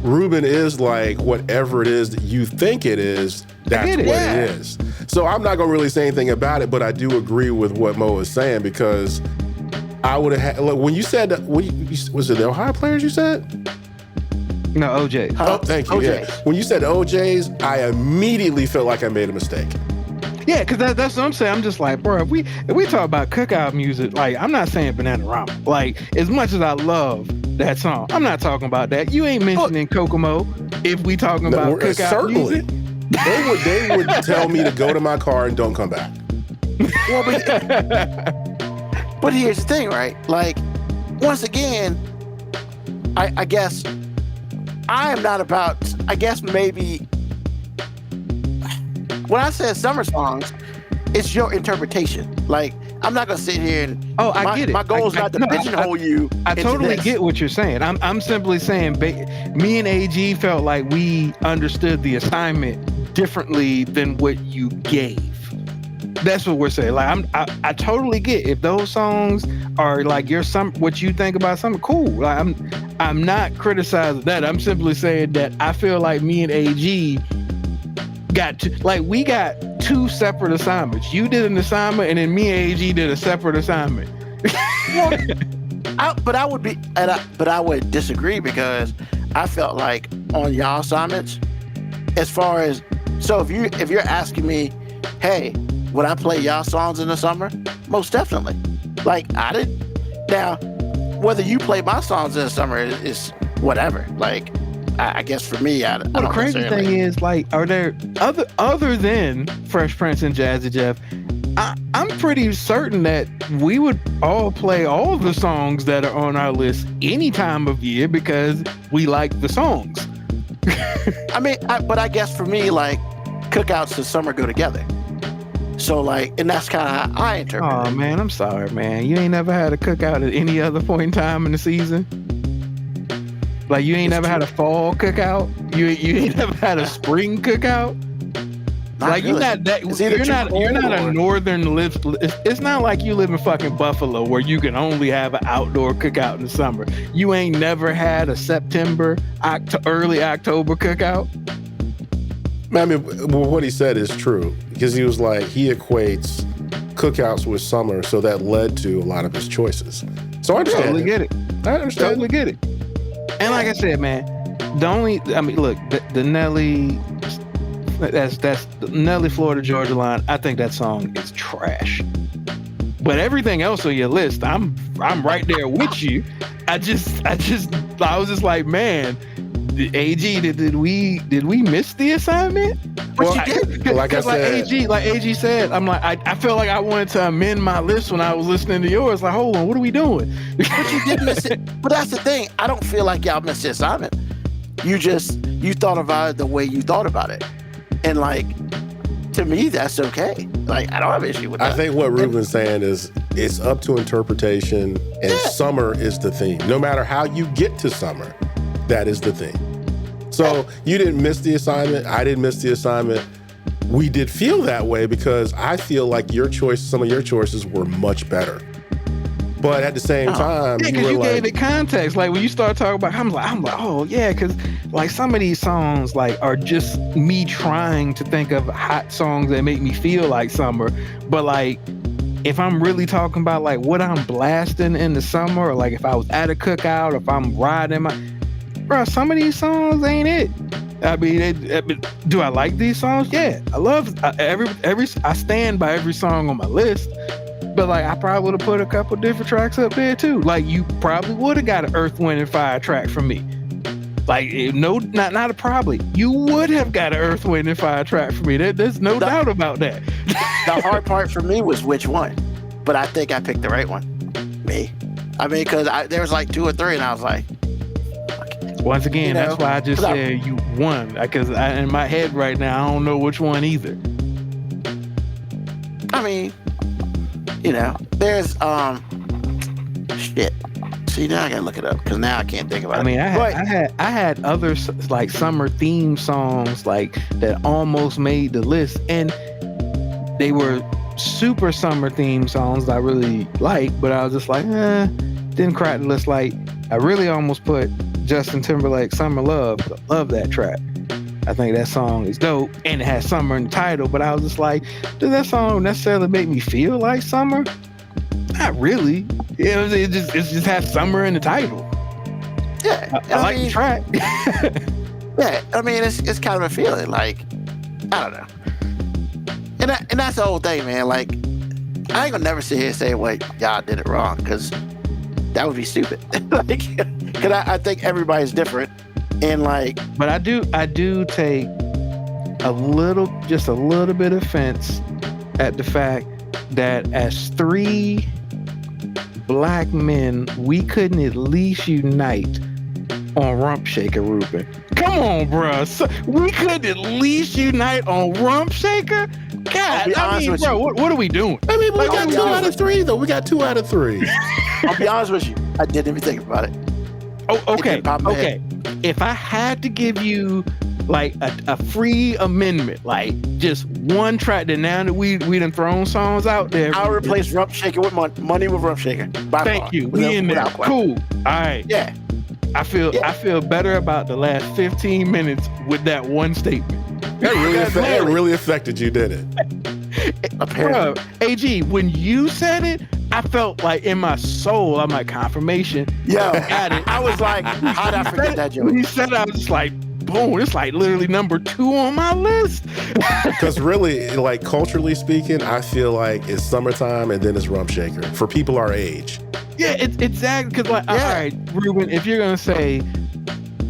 Ruben is like whatever it is that you think it is, that's what it is. So I'm not gonna really say anything about it, but I do agree with what Mo is saying, because I would have had, look, when you said, was it the Ohio players you said? No, OJ. Oh, thank you. OJ. Yeah. When you said OJ's, I immediately felt like I made a mistake. Yeah, because that's what I'm saying. I'm just like, bro, if we talk about cookout music, like, I'm not saying Bananarama. Like, as much as I love that song, I'm not talking about that. You ain't mentioning Kokomo if we talking about cookout certainly. music. They would tell me to go to my car and don't come back. Well, but here's the thing, right? Like, once again, I guess I am not about, I guess maybe when I said summer songs, it's your interpretation. Like, I'm not gonna sit here and I get it. My goal is not to pigeonhole you. I into totally this. get what you're saying. I'm simply saying, me and AG felt like we understood the assignment differently than what you gave. That's what we're saying. Like, I totally get if those songs are like what you think about something cool. Like, I'm not criticizing that. I'm simply saying that I feel like me and AG we got 2 separate assignments. You did an assignment, and then me and AG did a separate assignment. But I would disagree, because I felt like on y'all assignments, as far as, so if you're asking me, hey, would I play y'all songs in the summer? Most definitely. Like, I did. Now, whether you play my songs in the summer is whatever. Like, I guess for me, I don't The crazy necessarily- thing is, like, are there other than Fresh Prince and Jazzy Jeff? I'm pretty certain that we would all play all the songs that are on our list any time of year because we like the songs. I mean, but I guess for me, like, cookouts and summer go together. So, like, and that's kind of how I interpret Oh it. man, I'm sorry, man. You ain't never had a cookout at any other point in time in the season. Like, you ain't never had a fall cookout. You ain't never had a spring cookout. Like really. you're not that. It's either You're not or- a northern live. It's not like you live in fucking Buffalo where you can only have an outdoor cookout in the summer. You ain't never had a September, early October cookout. I mean, well, what he said is true because he was like he equates cookouts with summer, so that led to a lot of his choices. So I understand. Totally get it. I understand. Totally get it. And like I said, man, look, the Nelly, that's the Nelly, Florida Georgia line. I think that song is trash. But everything else on your list, I'm right there with you. I was just like, man, AG, did we miss the assignment? Well, like I said, like AG said, I'm like, I feel like I wanted to amend my list when I was listening to yours. Like, hold on, what are we doing? But you did miss it. But that's the thing. I don't feel like y'all missed the assignment. You thought about it the way you thought about it. And like, to me, that's okay. Like, I don't have an issue with that. I think what Ruben's saying is it's up to interpretation, and summer is the theme. No matter how you get to summer, that is the theme. So you didn't miss the assignment. I didn't miss the assignment. We did feel that way because I feel like some of your choices were much better. But at the same time, yeah, you because were you like, gave it context. Like when you start talking about, I'm like, oh yeah, because like some of these songs like are just me trying to think of hot songs that make me feel like summer. But like, if I'm really talking about like what I'm blasting in the summer, or like if I was at a cookout, or if I'm riding bro, some of these songs ain't it. I mean, do I like these songs? Yeah, I love every. I stand by every song on my list. But like, I probably would have put a couple different tracks up there too. Like, you probably would have got an Earth, Wind, and Fire track from me. Like, no, not a probably. You would have got an Earth, Wind, and Fire track from me. There's no doubt about that. The hard part for me was which one, but I think I picked the right one. Me. I mean, because there was like 2 or 3, and I was like, once again, you know, that's why I just said you won. Because in my head right now, I don't know which one either. I mean, you know, there's shit. See, now I gotta look it up because now I can't think about it. I mean, I had other like summer theme songs like that almost made the list, and they were super summer theme songs that I really like, but I was just like, didn't crack the list. Like, I really almost put Justin Timberlake "Summer Love." Love that track. I think that song is dope, and it has summer in the title, but I was just like, does that song necessarily make me feel like summer? Not really. It just has summer in the title. Yeah, I like the track. Yeah, I mean, it's kind of a feeling, like, I don't know. And that's the whole thing, man. Like, I ain't gonna never sit here and say, well, y'all did it wrong, because that would be stupid. Like, because I think everybody's different. And like, but I do take just a little bit of offense at the fact that as 3 black men, we couldn't at least unite on Rump Shaker, Ruben. Come on, bro. So we could at least unite on Rump Shaker? God, I mean, bro, what are we doing? I mean, we got 2 out of 3, though. We got 2 out of 3. I'll be honest with you, I didn't even think about it. Oh, okay. If I had to give you like a free amendment, like just one track that now that we done thrown songs out there, I'll replace Rump Shaker with Money with Rump Shaker. Thank you. We in there. Cool. All right. Yeah. I feel better about the last 15 minutes with that one statement. That really affected you, didn't it? Bro, AG, when you said it, I felt like in my soul, I'm like, confirmation. Yo, got it. I was like, how'd I forget that joke? When he said it, I was just like, boom, it's like literally number 2 on my list. Because really, like culturally speaking, I feel like it's summertime and then it's Rump Shaker for people our age. Yeah, it's exactly. Because like, all right, Ruben, if you're gonna say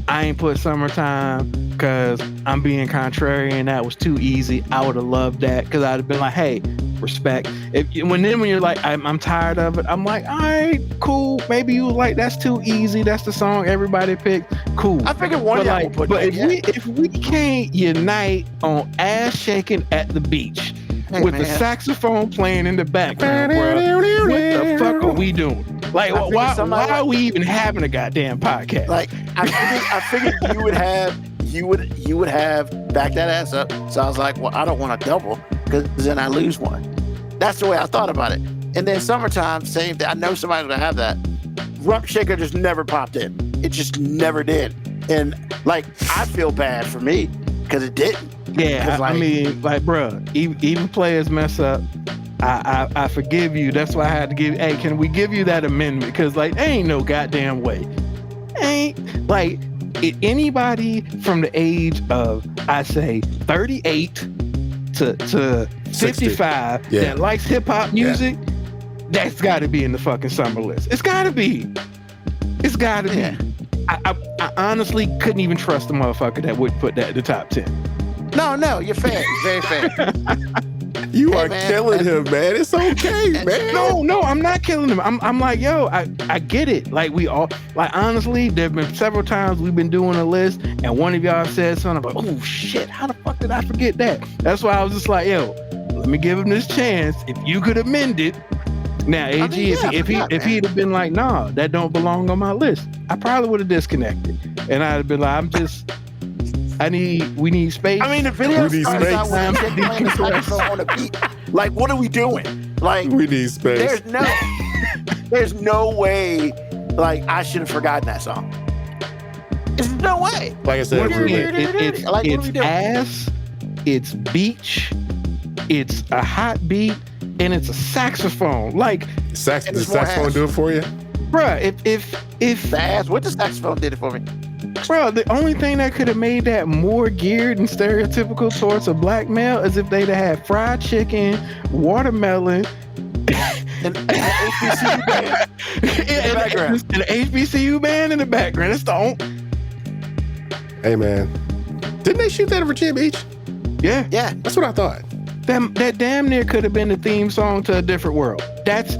I ain't put summertime because I'm being contrarian, that was too easy, I would have loved that, because I'd have been like, hey, respect. When you're like, I'm tired of it, I'm like, all right, cool. Maybe you like, that's too easy. That's the song everybody picked. Cool. I figured one y'all would put but that. if we can't unite on ass shaking at the beach with the saxophone playing in the background, bro, what the fuck are we doing? Like, why are we even having a goddamn podcast? Like, I figured you would have you would have backed that ass up. So I was like, well, I don't want to double because then I lose one. That's the way I thought about it. And then summertime, same thing. I know somebody's gonna have that. Rump Shaker just never popped in. It just never did. And like, I feel bad for me because it didn't. Yeah, Like, I mean, like, bruh, even players mess up. I forgive you. That's why I had to give. Hey, can we give you that amendment? Because like, ain't no goddamn way. Ain't like anybody from the age of, I say, 38 to 55 that likes hip hop music. That's got to be in the fucking summer list. It's got to be. It's got to be. I honestly couldn't even trust the motherfucker that would put that in the top 10. No, you're fair. Very fair. You are killing him, man. It's okay, man. No, I'm not killing him. I'm like, yo, I get it. Like, we all, like, honestly, there have been several times we've been doing a list and one of y'all said something about, oh shit, how the fuck did I forget that? That's why I was just like, yo, let me give him this chance. If you could amend it. Now, AG, if he'd have been like, nah, that don't belong on my list, I probably would have disconnected. And I'd have been like, we need space. I mean, the video starts out with him playing the saxophone on a beat. Like, what are we doing? Like, we need space. There's no way, like, I should have forgotten that song. There's no way. Like I said, it's ass, it's beach, it's a hot beat, and it's a saxophone. Like, the saxophone do it for you? Bruh, if the ass with the saxophone did it for me. Bro, the only thing that could have made that more geared and stereotypical towards a black male is if they'd have had fried chicken, watermelon, and HBCU band in the background. An HBCU band in the background. It's the only. Hey, man. Didn't they shoot that in Virginia Beach? Yeah. That's what I thought. That damn near could have been the theme song to A Different World. That's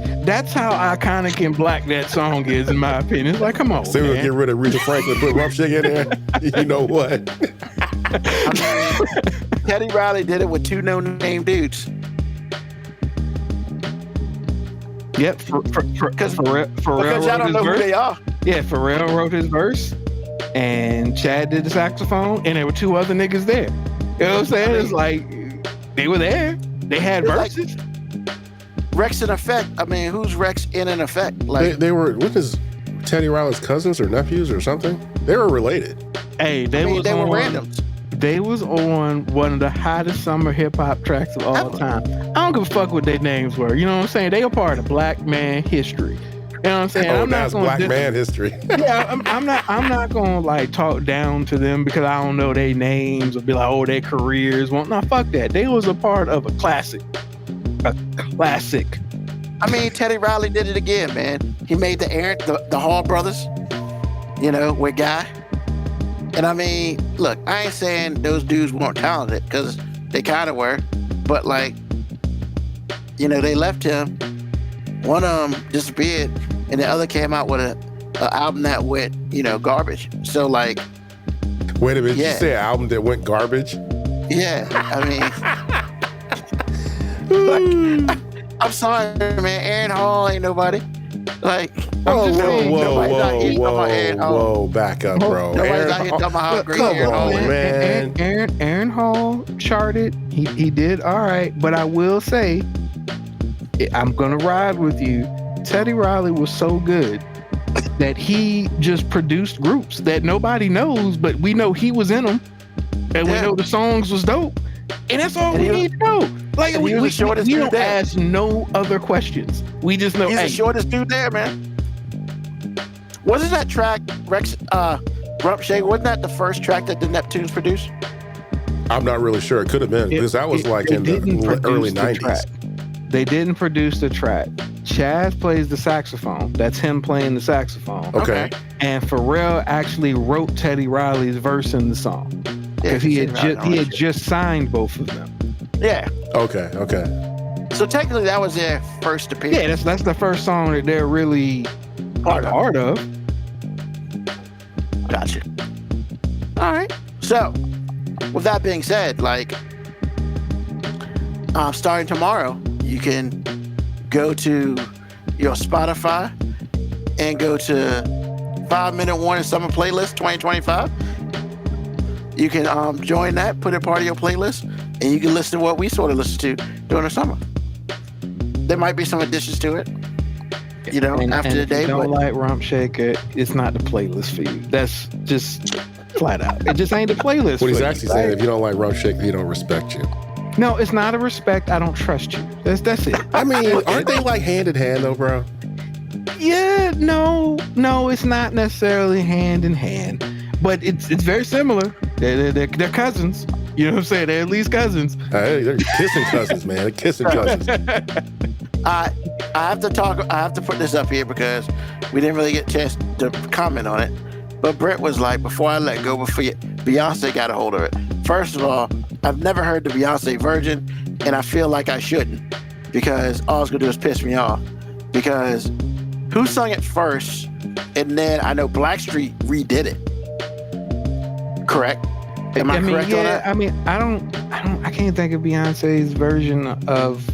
how iconic and black that song is, in my opinion. It's like, come on, so we'll get rid of Rita Franklin, put Rump Shaker in there. You know what? Teddy Riley did it with two no-name dudes. Yep, because Pharrell y'all don't know who they are. Yeah, Pharrell wrote his verse, and Chad did the saxophone, and there were two other niggas there. You know what I'm saying? It's like, they were there. They had verses. Like Rex in Effect. I mean, who's Rex in an Effect? Like they were, what is Teddy Riley's cousins or nephews or something? They were related. Hey, they were randoms. They was on one of the hottest summer hip hop tracks of all time. I don't give a fuck what their names were. You know what I'm saying? They are part of black man history. You know what I'm saying? Oh, that's black man history. Yeah, I'm not gonna like talk down to them because I don't know their names or be like, oh, their careers won't. No, fuck that. They was a part of a classic. A classic. I mean, Teddy Riley did it again, man. He made the Hall brothers, you know, with Guy. And I mean, look, I ain't saying those dudes weren't talented because they kind of were, but like, you know, they left him. One of them disappeared, and the other came out with a album that went, you know, garbage. So like, wait a minute, you say an album that went garbage? Yeah, I mean, like, I'm sorry, man. Aaron Hall ain't nobody. Like, whoa, back up, bro. Nobody's out here talking about how great Aaron Hall is. Man. Aaron Hall charted. He did all right, but I will say, I'm gonna ride with you. Teddy Riley was so good that he just produced groups that nobody knows, but we know he was in them, and we know the songs was dope, and that's all we need to know. Like, we don't ask no other questions. We just know he's the shortest dude there, man. Wasn't that track Rex Rump Shaker? Wasn't that the first track that the Neptunes produced? I'm not really sure. It could have been because that was like in the early 90s. They didn't produce the track. Chaz plays the saxophone. That's him playing the saxophone. Okay. And Pharrell actually wrote Teddy Riley's verse in the song because he had just signed both of them. Yeah. Okay. So technically, that was their first appearance. Yeah, that's the first song that they're really part of. Gotcha. All right. So, with that being said, like, starting tomorrow, you can go to your Spotify and go to 5 Minute Warning Summer Playlist 2025. you can join that, put it part of your playlist, and you can listen to what we sort of listen to during the summer. There might be some additions to it, after the day. If you don't but like Rump Shaker, it's not the playlist for you. That's just flat out. It just ain't the playlist. What he's for actually you, saying, right? if you don't like Rump Shaker, he don't respect you. No, it's not a respect. I don't trust you. That's it. I mean, aren't they like hand in hand though, bro? Yeah, no, it's not necessarily hand in hand, but it's very similar. They're cousins. You know what I'm saying? They're at least cousins. They're kissing cousins, man. They're kissing cousins. I have to put this up here because we didn't really get a chance to comment on it. But Brent was like, before I let go, Beyonce got a hold of it. First of all, I've never heard the Beyonce version, and I feel like I shouldn't because all it's gonna do is piss me off. Because who sung it first? And then I know Blackstreet redid it. Correct? Am I correct on that? I mean, I can't think of Beyonce's version of.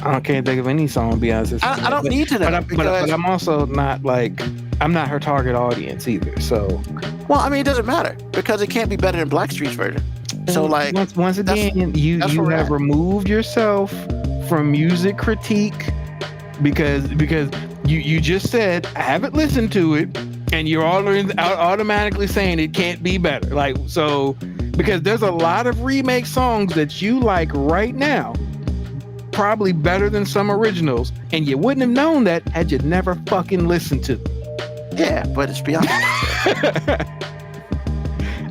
I can't think of any song Beyonce's. I don't need to know. But I'm also not like, I'm not her target audience either. So. Well, I mean, it doesn't matter because it can't be better than Blackstreet's version. So like, once again, you have removed yourself from music critique because you just said I haven't listened to it, and you're automatically saying it can't be better. Like, so because there's a lot of remake songs that you like right now, probably better than some originals, and you wouldn't have known that had you never fucking listened to them. Yeah, but it's Beyonce.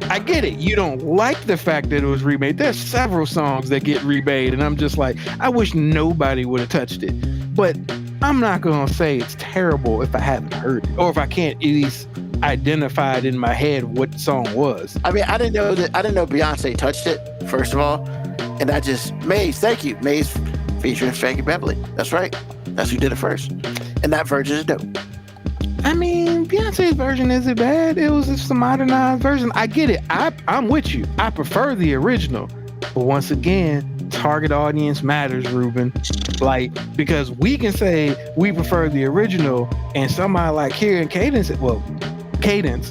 I get it. You don't like the fact that it was remade. There's several songs that get remade, and I'm just like, I wish nobody would have touched it. But I'm not gonna say it's terrible if I haven't heard it, or if I can't at least identify it in my head what the song was. I mean, I didn't know Beyonce touched it, first of all. And I just, Maze, thank you. Maze featuring Frankie Beverly. That's right. That's who did it first. And that version is dope. I mean, Beyonce's version isn't bad. It was just a modernized version. I get it. I'm with you. I prefer the original. But once again, target audience matters, Ruben. Like, because we can say we prefer the original, and somebody like Kira and Cadence,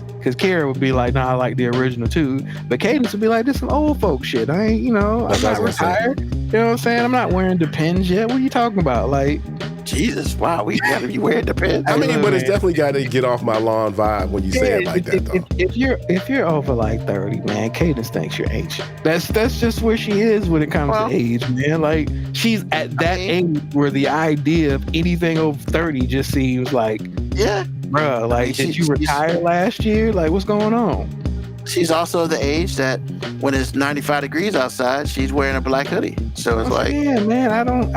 because Kara would be like, nah, I like the original too. But Cadence would be like, this is some old folk shit. I ain't, I'm not retired. You know what I'm saying? I'm not wearing Depends yet. What are you talking about? Like, Jesus, wow, we gotta be wearing Depends. I mean, but it's definitely got to get off my lawn vibe when you say it like that, though. If you're over like 30, man, Cadence thinks you're ancient. That's just where she is when it comes to age, man. Like, she's at that age where the idea of anything over 30 just seems like, yeah, bruh, like, did you retire last year? Like, what's going on? She's also the age that when it's 95 degrees outside, she's wearing a black hoodie. So it's like, yeah, man, I don't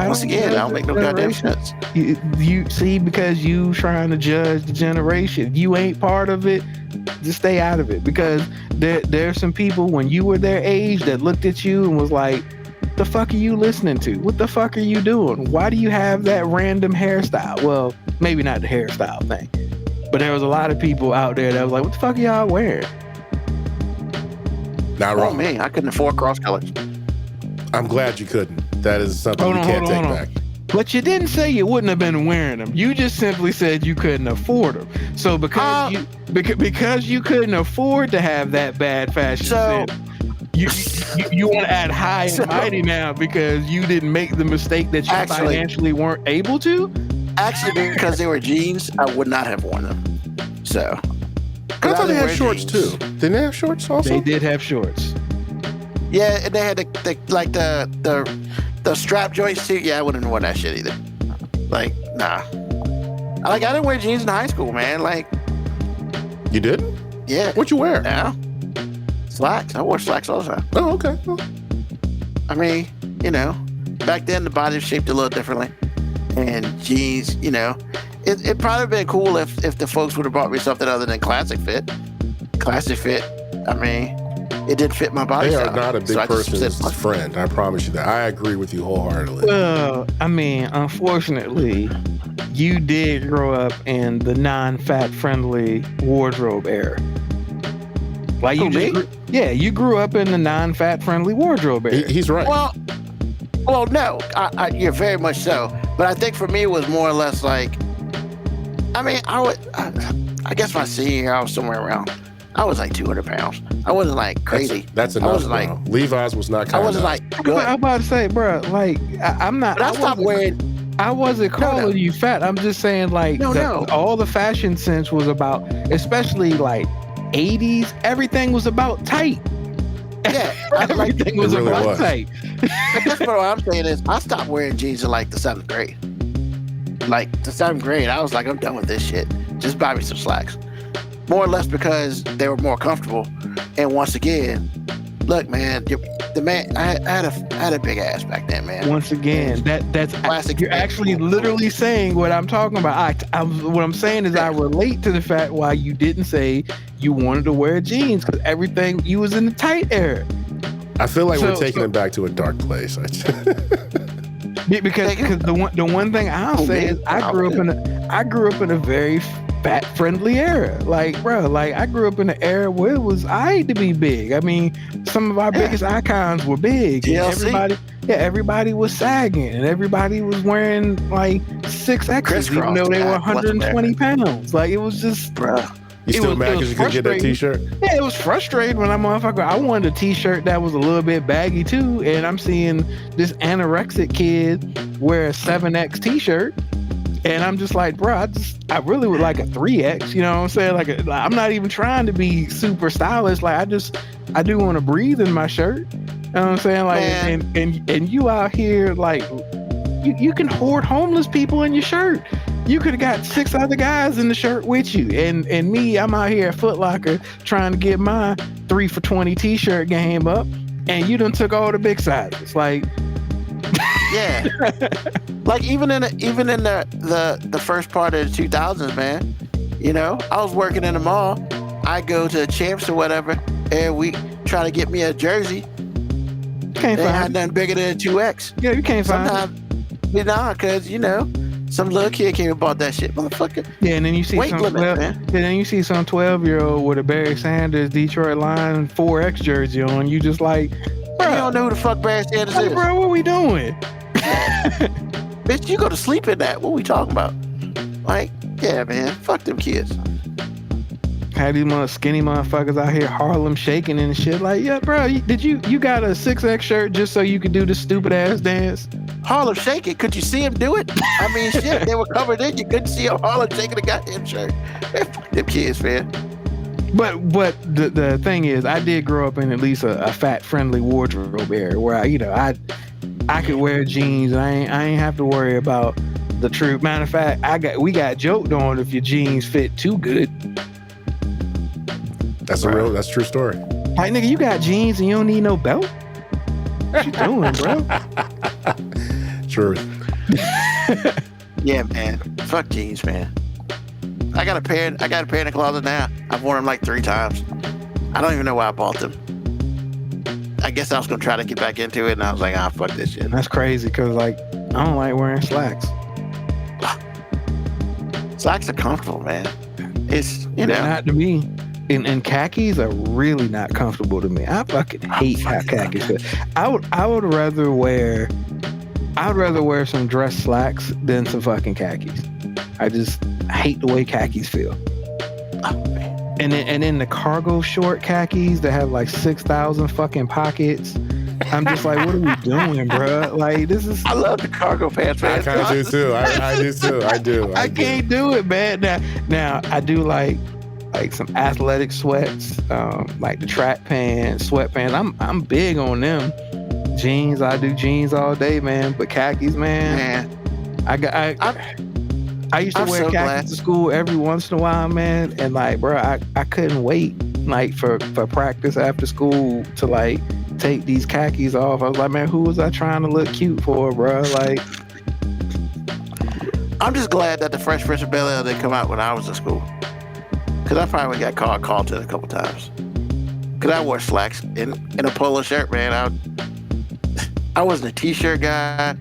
make no goddamn sense. You see, because you trying to judge the generation, you ain't part of it. Just stay out of it, because there's some people when you were their age that looked at you and was like, the fuck are you listening to? What the fuck are you doing? Why do you have that random hairstyle? Well, maybe not the hairstyle thing, but there was a lot of people out there that was like, what the fuck are y'all wearing? Not wrong. Oh, man, I couldn't afford cross colors. I'm glad you couldn't. That is something you can't take back. But you didn't say you wouldn't have been wearing them. You just simply said you couldn't afford them. So because you couldn't afford to have that bad fashion sense, you want to add high and mighty now because you didn't make the mistake that you financially weren't able to? Actually, because they were jeans, I would not have worn them. So... I thought they had shorts too. Didn't they have shorts also? They did have shorts. Yeah, and they had the strap joints too. Yeah, I wouldn't have worn that shit either. Like, nah. I didn't wear jeans in high school, man. Like, you didn't? Yeah. What'd you wear? Yeah. Slacks. I wore slacks all the time. Oh, okay. Oh. I mean, back then the body was shaped a little differently, and jeans, It'd probably been cool if the folks would have brought me something other than Classic Fit. Classic Fit, I mean, it did fit my body. They are not a big person's friend. I promise you that. I agree with you wholeheartedly. Well, I mean, unfortunately, you did grow up in the non-fat friendly wardrobe era. Like you grew up in the non-fat friendly wardrobe era. He's right. Well, no, you're very much so. But I think for me, it was more or less like, I mean, I guess my senior year, I was somewhere around I was like 200 pounds. I wasn't like crazy. That's I enough, was bro. like, Levi's was not I kind wasn't enough. like good. I'm about to say, bro, like I'm not. But I stopped wearing. I wasn't calling you fat. I'm just saying, like, No. all the fashion sense was about, especially like 80s. Everything was about tight. Yeah, Everything was It really about was. tight. That's what I'm saying is I stopped wearing jeans in like the 7th grade. Like the 7th grade, I was like, I'm done with this shit. Just buy me some slacks. More or less because they were more comfortable. And once again, look, man, the man, I had a big ass back then, man. Once again, that's Classic you're man. actually literally saying what I'm talking about. What I'm saying is I relate to the fact why you didn't say you wanted to wear jeans, because everything you was in the tight era. I feel like we're So- taking it back to a dark place. Because the one thing I'll say is I grew up in a very fat friendly era. Like, bro, like I grew up in an era where it was I to be big. I mean, some of our biggest icons were big. And TLC. everybody was sagging, and everybody was wearing like 6X's, even though they were 120 pounds. Like, it was just, Bruh. You still mad because you couldn't get that t-shirt? yeah, it was frustrating when I wanted a t-shirt that was a little bit baggy too, and I'm seeing this anorexic kid wear a 7X t-shirt, and I'm just like, bro, I really would like a 3X. You know what I'm saying? Like, I'm not even trying to be super stylish. Like, I do want to breathe in my shirt. You know what I'm saying? Like, and you out here like you can hoard homeless people in your shirt. You could have got 6 other guys in the shirt with you. And me, I'm out here at Foot Locker trying to get my 3 for $20 t-shirt game up. And you done took all the big sizes. Like, Yeah. Like even in the first part of the 2000s, man, you know, I was working in the mall. I go to Champs or whatever, and we try to get me a jersey. can't They had find it. nothing bigger than a 2X. Yeah, you can't find it. Sometimes, because, you know, some little kid came and bought that shit, motherfucker. Yeah, and then you see Weight some limit, 12, man. and then you see some 12-year-old with a Barry Sanders Detroit Lions 4X jersey on. You just like, You bro, don't know who the fuck Barry Sanders is. bro, what we doing? Bitch, you go to sleep in that. What we talking about? Like, yeah, man. Fuck them kids. Had these skinny motherfuckers out here Harlem shaking and shit. Like, yeah, bro, you got a 6X shirt just so you could do this stupid ass dance? Harlem shaking. Could you see him do it? I mean, shit, they were covered in. You couldn't see him Harlem shaking the goddamn shirt. Man, fuck them kids, man. But the thing is, I did grow up in at least a fat friendly wardrobe area where I could wear jeans and I ain't have to worry about the truth. Matter of fact, we got joked on if your jeans fit too good. That's true story. Like, nigga, you got jeans and you don't need no belt? What you doing, bro? True. Yeah, man. Fuck jeans, man. I got a pair in the closet now. I've worn them like 3 times. I don't even know why I bought them. I guess I was gonna try to get back into it, and I was like, fuck this shit. That's crazy because, like, I don't like wearing slacks. Slacks are comfortable, man. It's, you know. Not to me. And khakis are really not comfortable to me. I fucking hate how khakis fit. I would rather wear some dress slacks than some fucking khakis. I just hate the way khakis feel. Oh, man. And then the cargo short khakis that have like 6,000 fucking pockets. I'm just like, what are we doing, bro? Like, this is. I love the cargo pants, man. I kind of do too. I do too. I do. I can't do it, man. Now I do like some athletic sweats, like the track pants, sweatpants. I'm big on them. Jeans, I do jeans all day, man. But khakis, man. I used to I'm wear so khakis glad. to school every once in a while, man. And like, bro, I couldn't wait like for practice after school to like take these khakis off. I was like, man, who was I trying to look cute for, bro? Like, I'm just glad that the Fresh Prince of Bel-Air didn't come out when I was in school. Because I probably got called to it a couple times. Because I wore slacks in a polo shirt, man. I wasn't a t-shirt guy.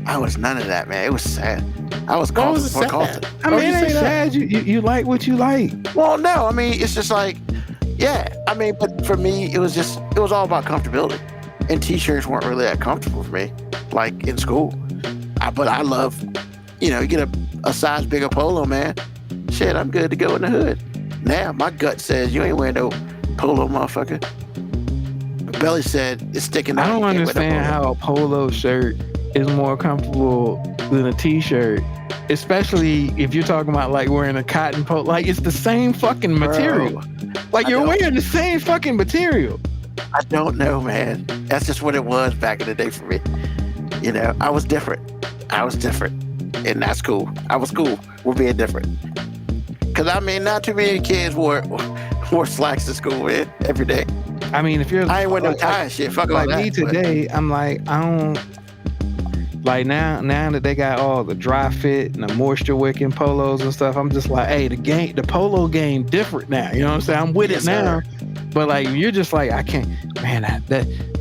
I was none of that, man. It was sad. I was called was it before sad? Carlton. I mean, it ain't sad. You like what you like. Well, no, I mean, it's just like, yeah. I mean, but for me, it was all about comfortability. And t-shirts weren't really that comfortable for me, like in school. But I love, you get a size bigger polo, man. Shit, I'm good to go in the hood. Now my gut says you ain't wearing no polo, motherfucker. My belly said it's sticking out. I don't understand how a polo shirt is more comfortable than a t-shirt, especially if you're talking about like wearing a cotton polo. Like it's the same fucking material. Like you're wearing the same fucking material. I don't know, man. That's just what it was back in the day for me. You know, I was different. And that's cool. I was cool with being different. Because, I mean, not too many kids wore slacks to school, man, every day. I mean, if you're... I ain't wearing no tie and shit. Fuck like all that. Me today, I'm like, I don't... Like, now that they got all the dry fit and the moisture wicking polos and stuff, I'm just like, hey, the polo game different now. You know what I'm saying? I'm with it now. Sir. But, like, you're just like, I can't... Man,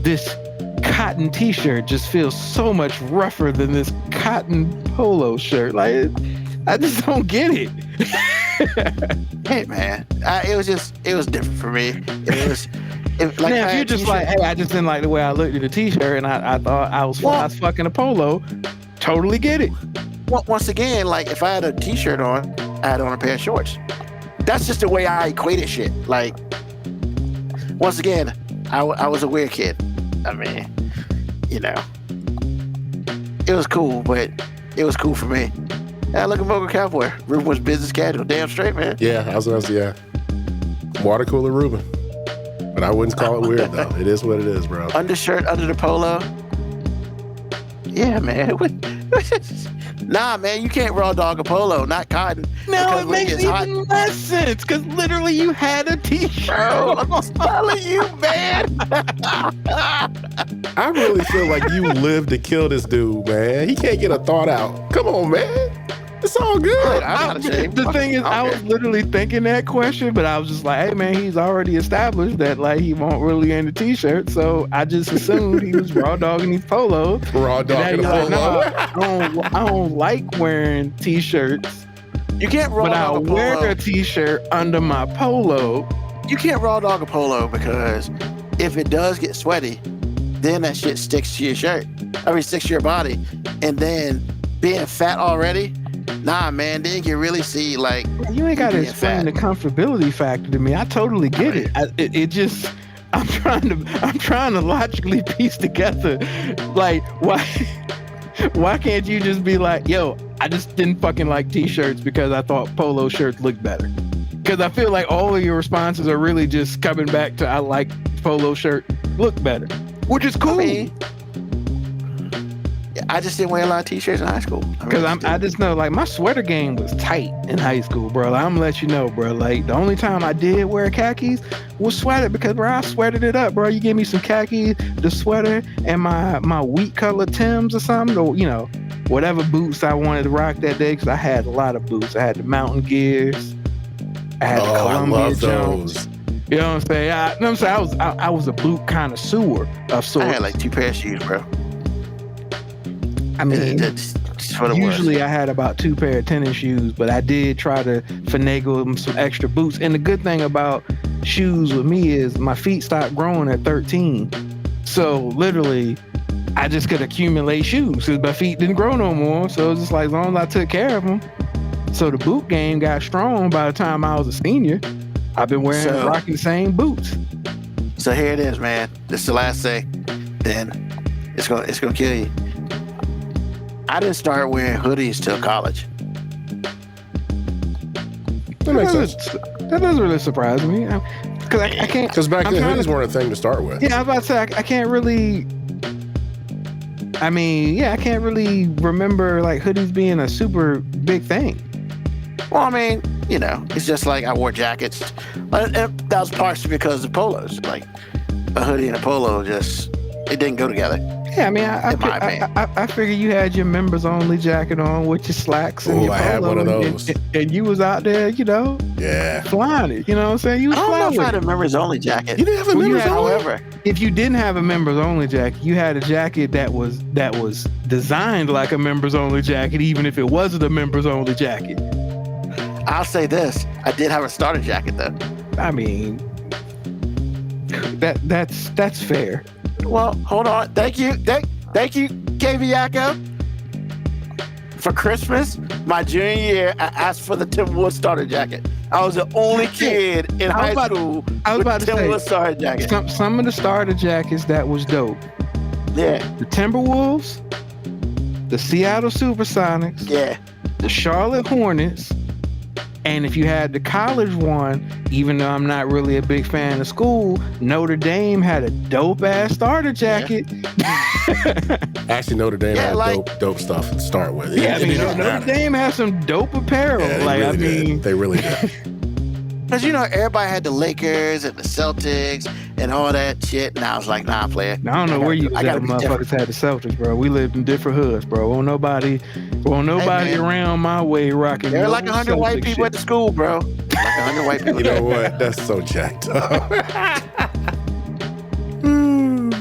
this cotton t-shirt just feels so much rougher than this cotton polo shirt. Like, I just don't get it. Hey, man. It was different for me. Like, now, if you're just like, hey, I just didn't like the way I looked at the t-shirt and I thought I was fucking a polo, totally get it. Well, once again, like, if I had a t-shirt on, I had on a pair of shorts. That's just the way I equated shit. Like, once again, I was a weird kid. I mean, you know, it was cool, but it was cool for me. Yeah, look at Vocal Cowboy. Ruben was business casual. Damn straight, man. Yeah, I was gonna say, yeah. Water cooler Ruben. But I wouldn't call it weird, though. It is what it is, bro. Undershirt under the polo. Yeah, man. Nah, man, you can't raw dog a polo, not cotton. No, it makes even less sense, because literally you had a t-shirt. Bro, I'm telling you, man. I really feel like you lived to kill this dude, man. He can't get a thought out. Come on, man. It's all good. The thing is, I was literally thinking that question, but I was just like, hey, man, he's already established that like he won't really in the t-shirt, so I just assumed he was raw dogging these polos. Raw dogging polo. Like, no, I don't like wearing t-shirts. You can't raw dog a polo. But I wear a t-shirt under my polo. You can't raw dog a polo because if it does get sweaty, then that shit sticks to your shirt. I mean, sticks to your body. And then being fat already, nah, man, then you can really see, like, you ain't got to explain the comfortability factor to me. I totally get it. It just, I'm trying to logically piece together, like, why can't you just be like, yo, I just didn't fucking like t-shirts because I thought polo shirts looked better. Because I feel like all of your responses are really just coming back to I like polo shirt look better, which is cool. I just didn't wear a lot of t-shirts in high school. Because I just know, like, my sweater game was tight in high school, bro. Like, I'm gonna let you know, bro. Like, the only time I did wear khakis was sweater because, bro, I sweated it up, bro. You give me some khakis, the sweater, and my wheat color Timbs or something, or, you know, whatever boots I wanted to rock that day, because I had a lot of boots. I had the Mountain Gears. I had the Columbia Jones. You know what I'm saying? I was a boot connoisseur of sorts. I had like 2 pairs of shoes, bro. I mean, usually I had about 2 pair of tennis shoes, but I did try to finagle some extra boots. And the good thing about shoes with me is my feet stopped growing at 13. So literally, I just could accumulate shoes because my feet didn't grow no more. So it was just like, as long as I took care of them. So the boot game got strong by the time I was a senior. I've been rocking the same boots. So here it is, man. This is the last thing. Then it's gonna kill you. I didn't start wearing hoodies till college. That makes sense. That doesn't really surprise me. Because I can't. Because back then, hoodies weren't a thing to start with. Yeah, I was about to say, I can't really. I mean, yeah, I can't really remember like hoodies being a super big thing. Well, I mean, you know, it's just like I wore jackets. And that was partially because of polos. Like a hoodie and a polo it didn't go together. Yeah, I mean, I figured you had your members only jacket on with your slacks and your polo. I had one of those. And you was out there, you know, flying it. You know what I'm saying? You was I don't know if I had it. a members only jacket. You didn't have a members only? However, if you didn't have a members only jacket, you had a jacket that was designed like a members only jacket, even if it wasn't a members only jacket. I'll say this: I did have a starter jacket though. I mean, that's fair. Well, hold on. Thank you, KB Yakko, for Christmas, my junior year, I asked for the Timberwolves starter jacket. I was the only kid in high school with the Timberwolves starter jacket. Some of the starter jackets that was dope. Yeah. The Timberwolves, the Seattle Supersonics, Yeah. the Charlotte Hornets, and if you had the college one, even though I'm not really a big fan of school, Notre Dame had a dope ass starter jacket. Actually, Notre Dame had dope stuff to start with. Notre Dame has some dope apparel. Yeah, they really did. Because, you know, everybody had the Lakers and the Celtics and all that shit. And I was like, nah, player. I don't know where you motherfuckers had the Celtics, bro. We lived in different hoods, bro. Won't nobody around my way rocking. There were like 100 white people at the school, bro. Like 100 white people. You know what? That's so jacked up.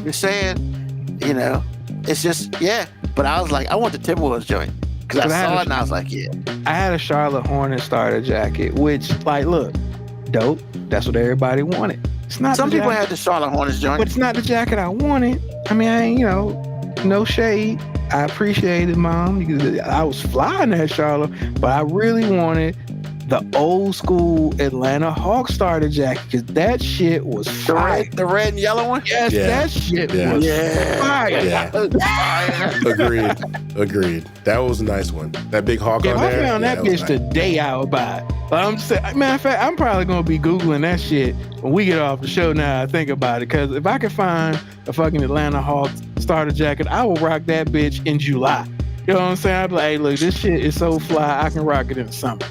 You're saying, you know, it's just, yeah. But I was like, I want the Timberwolves joint. Because I saw it and I was like, yeah. I had a Charlotte Hornets starter jacket, which, like, look, dope. That's what everybody wanted. It's not some people had the Charlotte Hornets joint, but it's not the jacket I wanted. I mean, I ain't, no shade. I appreciate it, Mom. I was flying that Charlotte, but I really wanted the old school Atlanta Hawks starter jacket because that shit was fire. The red and yellow one? Yes, that shit was fire. Yeah. Agreed. That was a nice one. That big hawk on there. I found that bitch the day I would buy it. But I'm just saying, matter of fact, I'm probably going to be Googling that shit when we get off the show now I think about it. Because if I could find a fucking Atlanta Hawks starter jacket, I will rock that bitch in July. You know what I'm saying? I'd be like, hey, look, this shit is so fly, I can rock it in the summer.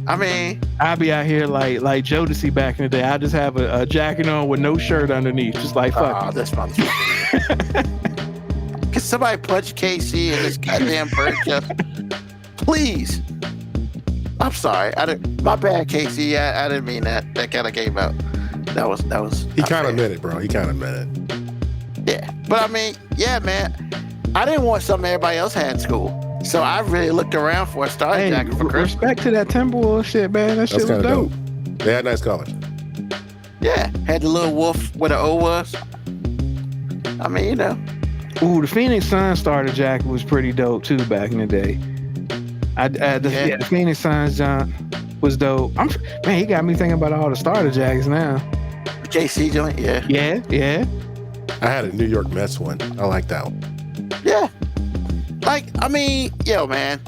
I mean, I'll be out here like Jodeci back in the day. I just have a jacket on with no shirt underneath, just like fuck. Oh, that's motherfucker. Can somebody punch KC in this goddamn bird chest? Please. I'm sorry. My bad, KC. I didn't mean that. That kind of came out. That was. He kind of meant it, bro. He kind of meant it. Yeah, but I mean, yeah, man. I didn't want something everybody else had in school. So I really looked around for a starter jacket for Christmas. Respect to that Timberwolves shit, man. That shit was dope. They had nice colors. Yeah, had the little wolf where the O was. I mean, you know. Ooh, the Phoenix Suns starter jacket was pretty dope too back in the day. The Phoenix Suns jump was dope. Man, he got me thinking about all the starter jackets now. The KC joint, yeah. Yeah. I had a New York Mets one. I like that one. Yeah. Like, I mean, yo, man,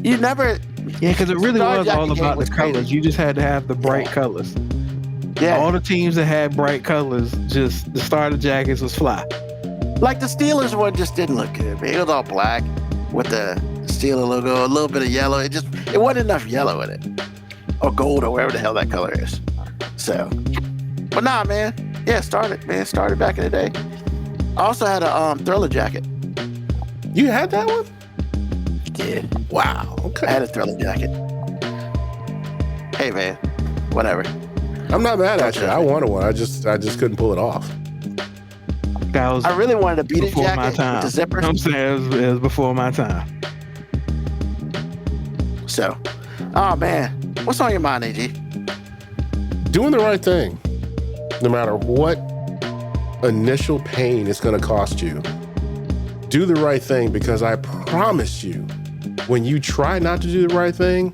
you never. Yeah, because it really was all about the colors. Crazy. You just had to have the bright colors. Yeah. All the teams that had bright colors, just the starter jackets was fly. Like the Steelers one just didn't look good, man. It was all black with the Steeler logo, a little bit of yellow. It wasn't enough yellow in it. Or gold or whatever the hell that color is. So, but nah, man. Yeah, started back in the day. I also had a Thriller jacket. You had that one? Yeah. Wow. Okay. I had a Thriller jacket. Hey, man. Whatever. I'm not mad at you. I wanted one. I just couldn't pull it off. I really wanted a beat-it jacket my time. with the zippers. I'm saying it was before my time. So, oh man, what's on your mind, AG? Doing the right thing, no matter what initial pain it's going to cost you. Do the right thing, because I promise you, when you try not to do the right thing,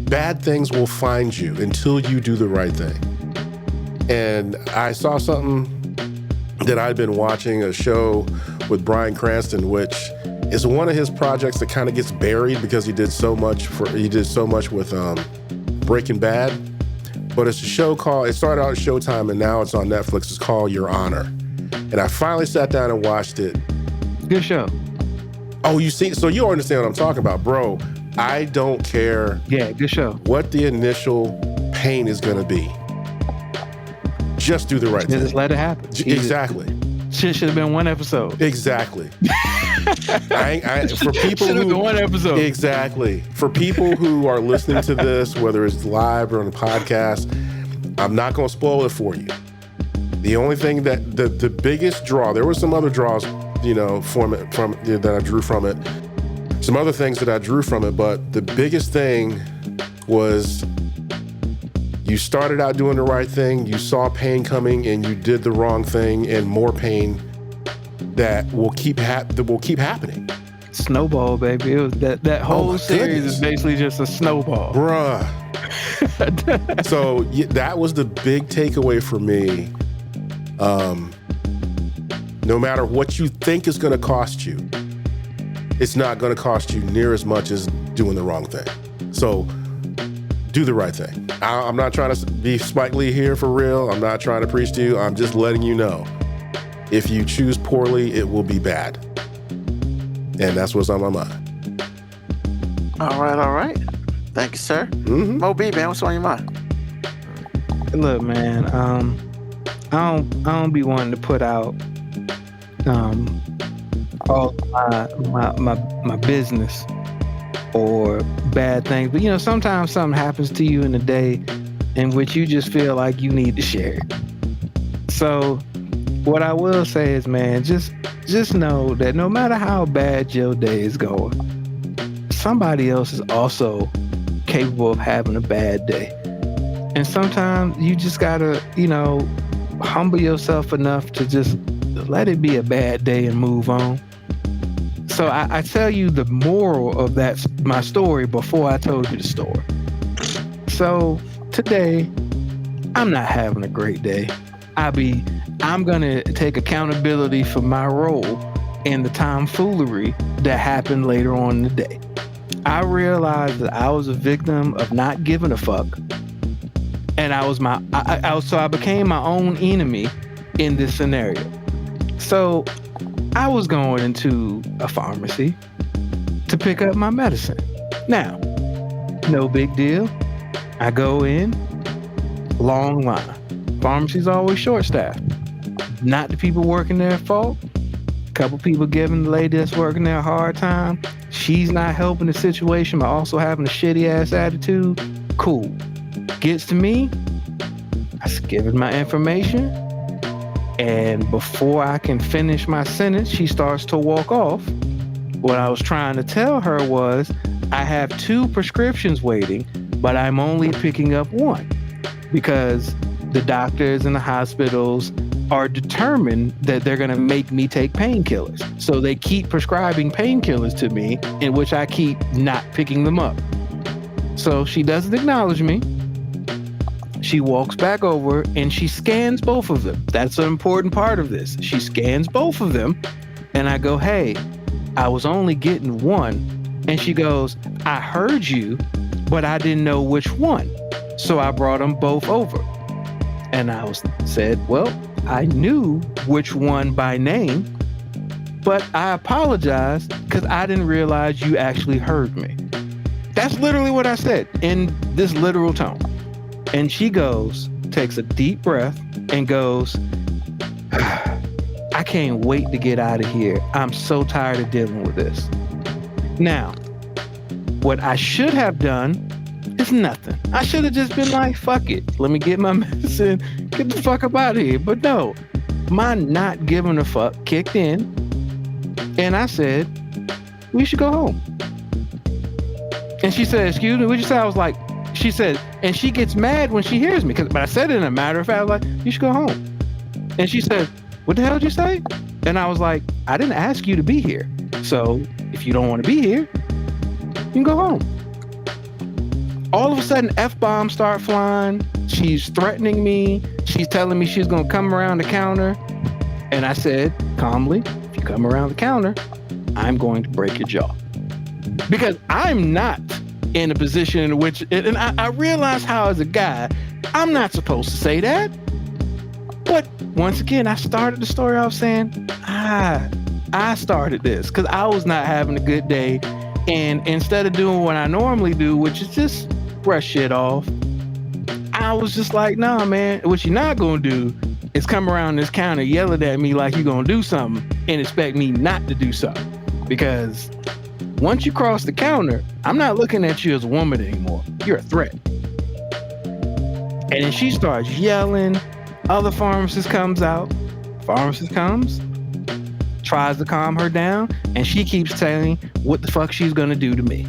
bad things will find you until you do the right thing. And I saw something that I'd been watching, a show with Bryan Cranston, which is one of his projects that kind of gets buried because he did so much with Breaking Bad. But it's a show it started out at Showtime and now it's on Netflix. It's called Your Honor. And I finally sat down and watched it. Good show. Oh, so you understand what I'm talking about, bro. I don't care. Yeah, good show. What the initial pain is going to be. Just do the right thing. Just let it happen. Exactly. Shit should have been one episode. Exactly. For people should have been one episode. Exactly. For people who are listening to this, whether it's live or on the podcast, I'm not going to spoil it for you. The only thing that the biggest draw, there were some other draws, from that I drew from it. Some other things that I drew from it, but the biggest thing was you started out doing the right thing, you saw pain coming, and you did the wrong thing, and more pain that will keep happening. Snowball, baby. It was that whole my series goodness. is basically just a snowball. Bruh. So that was the big takeaway for me. No matter what you think is going to cost you, it's not going to cost you near as much as doing the wrong thing. So do the right thing. I'm not trying to be Spike Lee here for real. I'm not trying to preach to you. I'm just letting you know. If you choose poorly, it will be bad. And that's what's on my mind. All right. Thank you, sir. Mm-hmm. Mo B, man, what's on your mind? Look, man, I don't be wanting to put out all my business or bad things, but sometimes something happens to you in a day in which you just feel like you need to share it. So what I will say is, man, just know that no matter how bad your day is going, somebody else is also capable of having a bad day. And sometimes you just gotta, humble yourself enough to just let it be a bad day and move on. So I tell you the moral of my story before I told you the story. So today, I'm not having a great day. I'm gonna take accountability for my role in the tomfoolery that happened later on in the day. I realized that I was a victim of not giving a fuck, and I became my own enemy in this scenario. So I was going into a pharmacy to pick up my medicine. Now, no big deal. I go in, long line. Pharmacy's always short-staffed. Not the people working there fault. Couple people giving the lady that's working there a hard time. She's not helping the situation, but also having a shitty ass attitude. Cool. Gets to me. I give her my information. And before I can finish my sentence, she starts to walk off. What I was trying to tell her was, I have 2 prescriptions waiting, but I'm only picking up 1 because the doctors and the hospitals are determined that they're going to make me take painkillers. So they keep prescribing painkillers to me, in which I keep not picking them up. So she doesn't acknowledge me. She walks back over and she scans both of them. That's an important part of this. She scans both of them. And I go, hey, I was only getting 1. And she goes, I heard you, but I didn't know which one. So I brought them both over. And I said, well, I knew which one by name, but I apologize because I didn't realize you actually heard me. That's literally what I said in this literal tone. And she takes a deep breath and goes, I can't wait to get out of here. I'm so tired of dealing with this. Now, what I should have done is nothing. I should have just been like, fuck it. Let me get my medicine, get the fuck up out of here. But no, my not giving a fuck kicked in. And I said, we should go home. And she said, excuse me, what'd you say? I was like, she said, and she gets mad when she hears me. But I said it in a matter of fact, I was like, you should go home. And she said, what the hell did you say? And I was like, I didn't ask you to be here. So if you don't want to be here, you can go home. All of a sudden, F-bombs start flying. She's threatening me. She's telling me she's going to come around the counter. And I said, calmly, if you come around the counter, I'm going to break your jaw. Because I'm not in a position in which, and I realize how as a guy, I'm not supposed to say that. But once again, I started the story off saying, I started this because I was not having a good day. And instead of doing what I normally do, which is just brush shit off, I was just like, nah, man, what you're not going to do is come around this counter yelling at me like you're going to do something and expect me not to do something. Because once you cross the counter, I'm not looking at you as a woman anymore. You're a threat. And then she starts yelling. Other pharmacist comes out. Pharmacist comes, tries to calm her down, and she keeps telling what the fuck she's gonna do to me.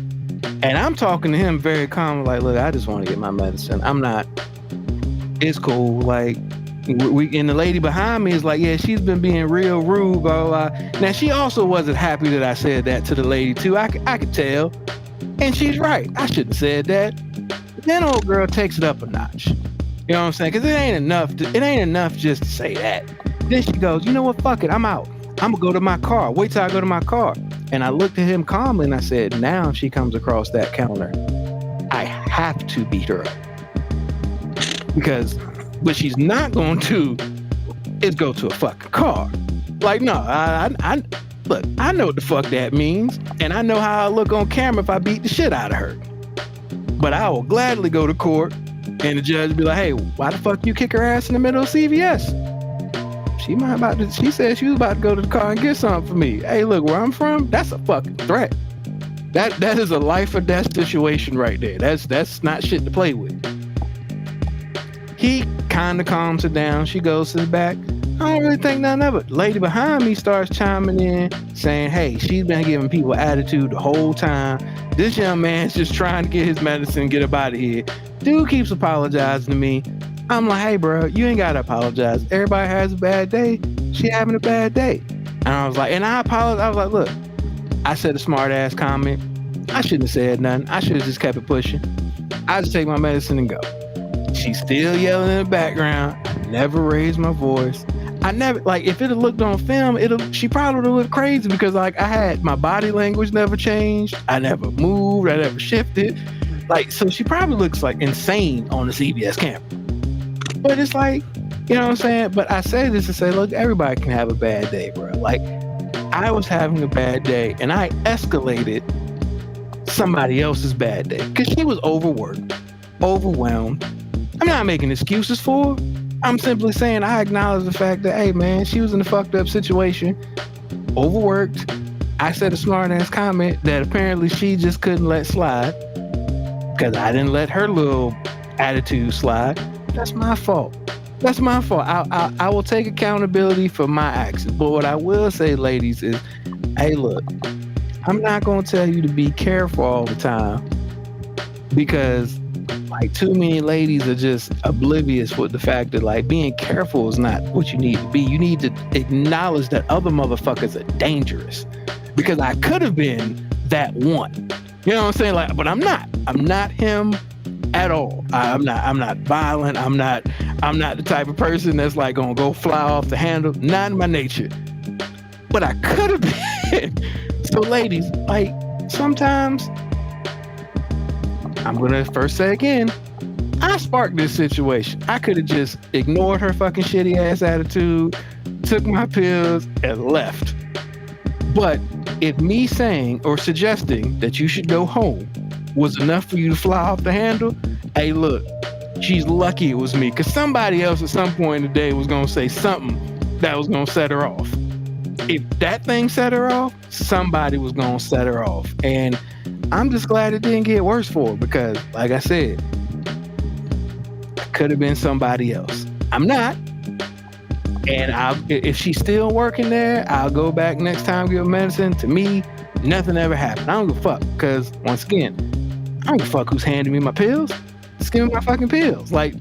And I'm talking to him very calmly, like, look, I just want to get my medicine. It's cool. Like, And the lady behind me is like, yeah, she's been being real rude, blah, blah, blah. Now, she also wasn't happy that I said that to the lady, too. I could tell. And she's right. I shouldn't have said that. Then old girl takes it up a notch. You know what I'm saying? Because it ain't enough just to say that. Then she goes, you know what? Fuck it. I'm out. I'm going to go to my car. Wait till I go to my car. And I looked at him calmly and I said, now if she comes across that counter, I have to beat her up. Because what she's not going to is go to a fucking car. Like, no, look, I know what the fuck that means. And I know how I look on camera if I beat the shit out of her. But I will gladly go to court and the judge will be like, hey, why the fuck you kick her ass in the middle of CVS? She said she was about to go to the car and get something for me. Hey, look, where I'm from, that's a fucking threat. That is a life or death situation right there. That's not shit to play with. He kind of calms her down. She goes to the back. I don't really think none of it. Lady behind me starts chiming in, saying, hey, she's been giving people attitude the whole time. This young man's just trying to get his medicine, get up out of here. Dude keeps apologizing to me. I'm like, hey, bro, you ain't got to apologize. Everybody has a bad day. She having a bad day. And I was like, and I apologized. I was like, look, I said a smart ass comment. I shouldn't have said nothing. I should have just kept it pushing. I just take my medicine and go. She's still yelling in the background. I never raised my voice. I never, like, if it had looked on film, she probably would have looked crazy because, like, I had my body language never changed. I never moved. I never shifted. Like, so she probably looks like insane on the CBS camera. But it's like, you know what I'm saying? But I say this to say, look, everybody can have a bad day, bro. Like, I was having a bad day and I escalated somebody else's bad day because she was overworked, overwhelmed. I'm not making excuses for her. I'm simply saying I acknowledge the fact that, hey, man, she was in a fucked up situation, overworked. I said a smart ass comment that apparently she just couldn't let slide because I didn't let her little attitude slide. That's my fault. That's my fault. I will take accountability for my actions. But what I will say, ladies, is, hey, look, I'm not going to tell you to be careful all the time because, like, too many ladies are just oblivious with the fact that, like, being careful is not what you need to be. You need to acknowledge that other motherfuckers are dangerous because I could have been that one. You know what I'm saying? Like, but I'm not. I'm not him at all. I'm not violent. I'm not the type of person that's like gonna go fly off the handle. Not in my nature. But I could have been. So ladies, like, sometimes I'm gonna first say again, I sparked this situation. I could have just ignored her fucking shitty ass attitude, took my pills, and left. But if me saying or suggesting that you should go home was enough for you to fly off the handle, hey, look, she's lucky it was me, because somebody else at some point in the day was going to say something that was going to set her off. If that thing set her off, somebody was going to set her off. And I'm just glad it didn't get worse for her because, like I said, it could have been somebody else. I'm not. And if she's still working there, I'll go back next time, give her medicine. To me, nothing ever happened. I don't give a fuck because, once again, I don't give a fuck who's handing me my pills. Just give me my fucking pills. Like,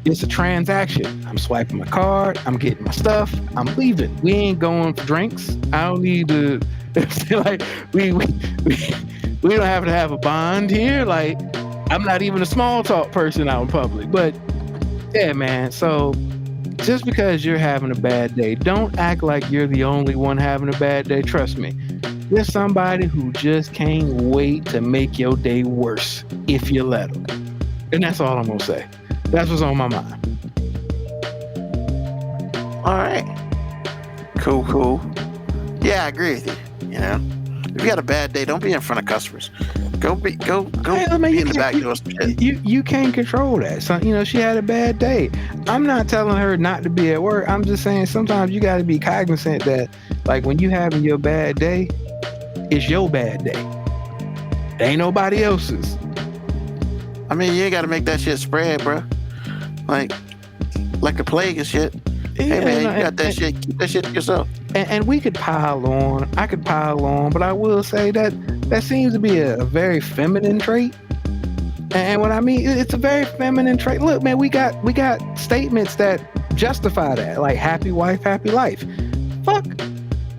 it's a transaction. I'm swiping my card. I'm getting my stuff. I'm leaving. We ain't going for drinks. I don't need to, like, we don't have to have a bond here. Like, I'm not even a small talk person out in public. But, yeah, man. So, just because you're having a bad day, don't act like you're the only one having a bad day. Trust me. There's somebody who just can't wait to make your day worse if you let them. And that's all I'm going to say. That's what's on my mind. All right. Cool. Yeah, I agree with you. You know, if you got a bad day, don't be in front of customers. Go be in the back doing some shit. You can't control that. So, you know, she had a bad day. I'm not telling her not to be at work. I'm just saying sometimes you got to be cognizant that, like, when you having your bad day, it's your bad day. It ain't nobody else's. I mean, you ain't got to make that shit spread, bro. Like the plague and shit. Hey, man, you got that shit. Keep that shit to yourself. And we could pile on. I could pile on, but I will say that seems to be a very feminine trait. And what I mean, it's a very feminine trait. Look, man, we got statements that justify that. Like, happy wife, happy life. Fuck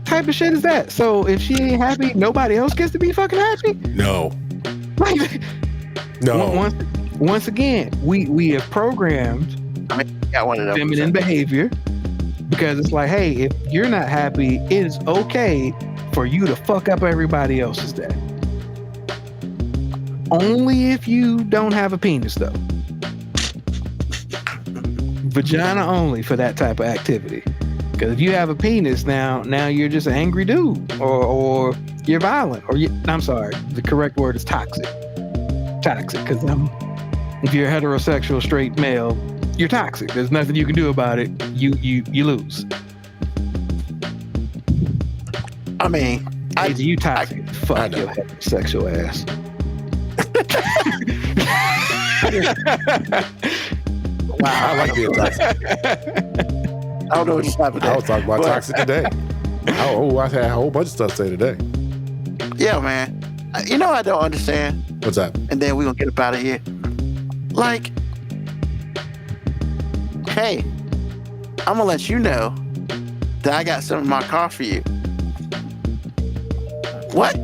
type of shit is that? So if she ain't happy, nobody else gets to be fucking happy? No. Like, No. Once again, we have programmed got one of those. feminine behavior because it's like, hey, if you're not happy, it is okay for you to fuck up everybody else's day. Only if you don't have a penis, though. Vagina only for that type of activity. Because if you have a penis, now you're just an angry dude, or you're violent, or I'm sorry, the correct word is toxic. Toxic, because if you're a heterosexual straight male, you're toxic. There's nothing you can do about it. You lose. I mean, You toxic. Fuck your heterosexual ass. Wow, I like being toxic. I don't know what you're talking about. I was talking about toxic today. I had a whole bunch of stuff to say today. Yeah, man. You know I don't understand. What's that? And then we're gonna get up out of here. Like, hey, I'm gonna let you know that I got some in my car for you. What?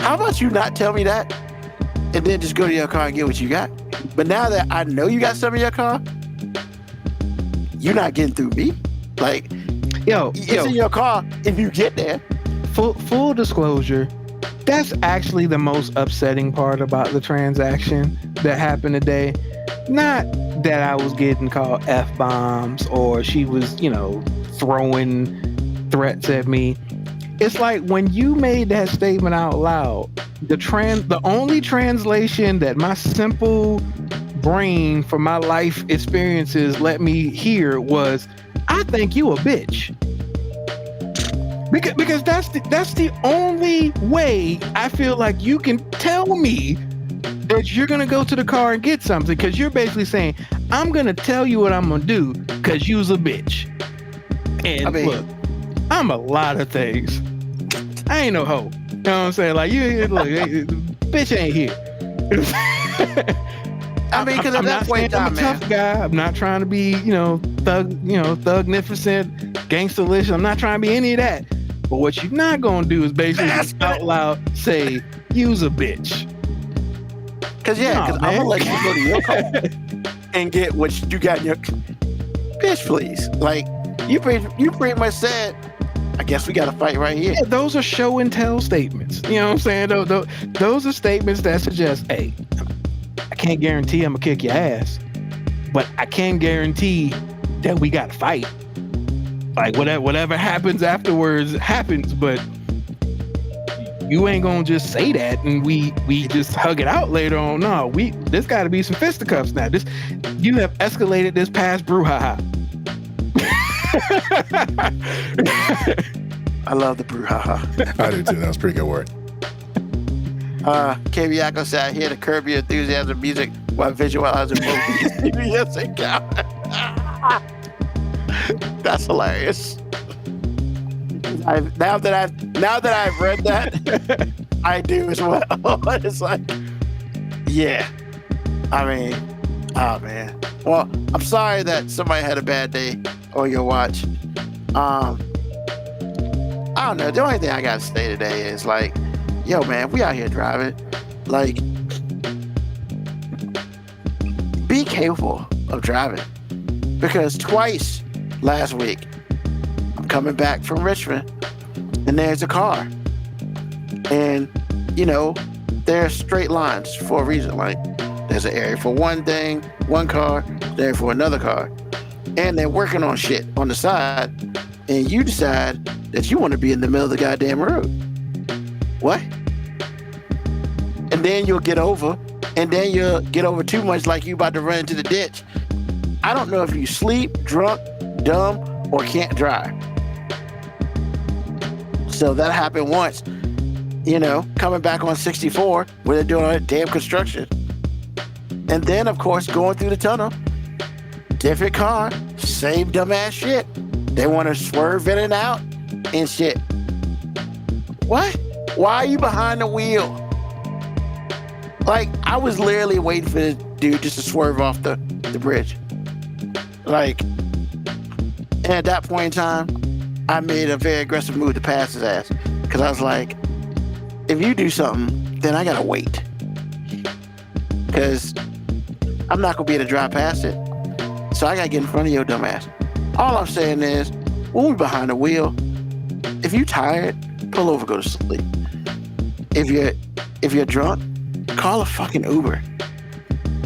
How about you not tell me that and then just go to your car and get what you got? But now that I know you got some in your car, you're not getting through me. Like, it's in your car if you get there. Full disclosure, that's actually the most upsetting part about the transaction that happened today. Not that I was getting called F-bombs or she was, throwing threats at me. It's like when you made that statement out loud, the only translation that my simple brain from my life experiences let me hear was, I think you a bitch. Because that's the only way I feel like you can tell me that you're gonna go to the car and get something, because you're basically saying, I'm gonna tell you what I'm gonna do because you's a bitch. And look, I'm a lot of things. I ain't no hoe. You know what I'm saying? Like, bitch ain't here. I mean, because at that point in time, I'm a tough guy. I'm not trying to be, thugnificent, gangsterlish. I'm not trying to be any of that. But what you're not gonna do is basically just out loud say, "You's a bitch." Because I'm gonna let you go to your car and get what you got in your bitch, please. Like, you pretty much said, I guess we got to fight right here. Yeah, those are show and tell statements. You know what I'm saying? Those are statements that suggest, hey, I can't guarantee I'm gonna kick your ass, but I can guarantee that we got to fight. Like, whatever happens afterwards happens, but you ain't gonna just say that and we just hug it out later on. No, there's got to be some fisticuffs now. You have escalated this past brouhaha. I love the brouhaha. I do too. That was a pretty good word. Kaviako said, I hear the Curb Your Enthusiasm music while visualizing movies. Yes, it can. That's hilarious. Now that I've read that, I do as well. It's like, yeah. I mean, oh man. Well, I'm sorry that somebody had a bad day on your watch. I don't know. The only thing I gotta say today is like, yo, man, we out here driving. Like, be careful of driving, because twice last week I'm coming back from Richmond and there's a car, and there's straight lines for a reason. Like, there's an area for one thing, one car, there for another car, and they're working on shit on the side, and you decide that you want to be in the middle of the goddamn road. What? And then you'll get over, and then you'll get over too much, like you about to run into the ditch. I don't know if you sleep, drunk, dumb, or can't drive. So that happened once, coming back on 64 where they're doing all that damn construction. And then, of course, going through the tunnel, different car, same dumbass shit. They want to swerve in and out and shit. What? Why are you behind the wheel? Like, I was literally waiting for this dude just to swerve off the bridge. Like, And at that point in time, I made a very aggressive move to pass his ass. Because I was like, if you do something, then I gotta wait. Because I'm not gonna be able to drive past it. So I gotta get in front of your dumb ass. All I'm saying is, when we're behind the wheel, if you tired, pull over, go to sleep. If you're drunk, call a fucking Uber.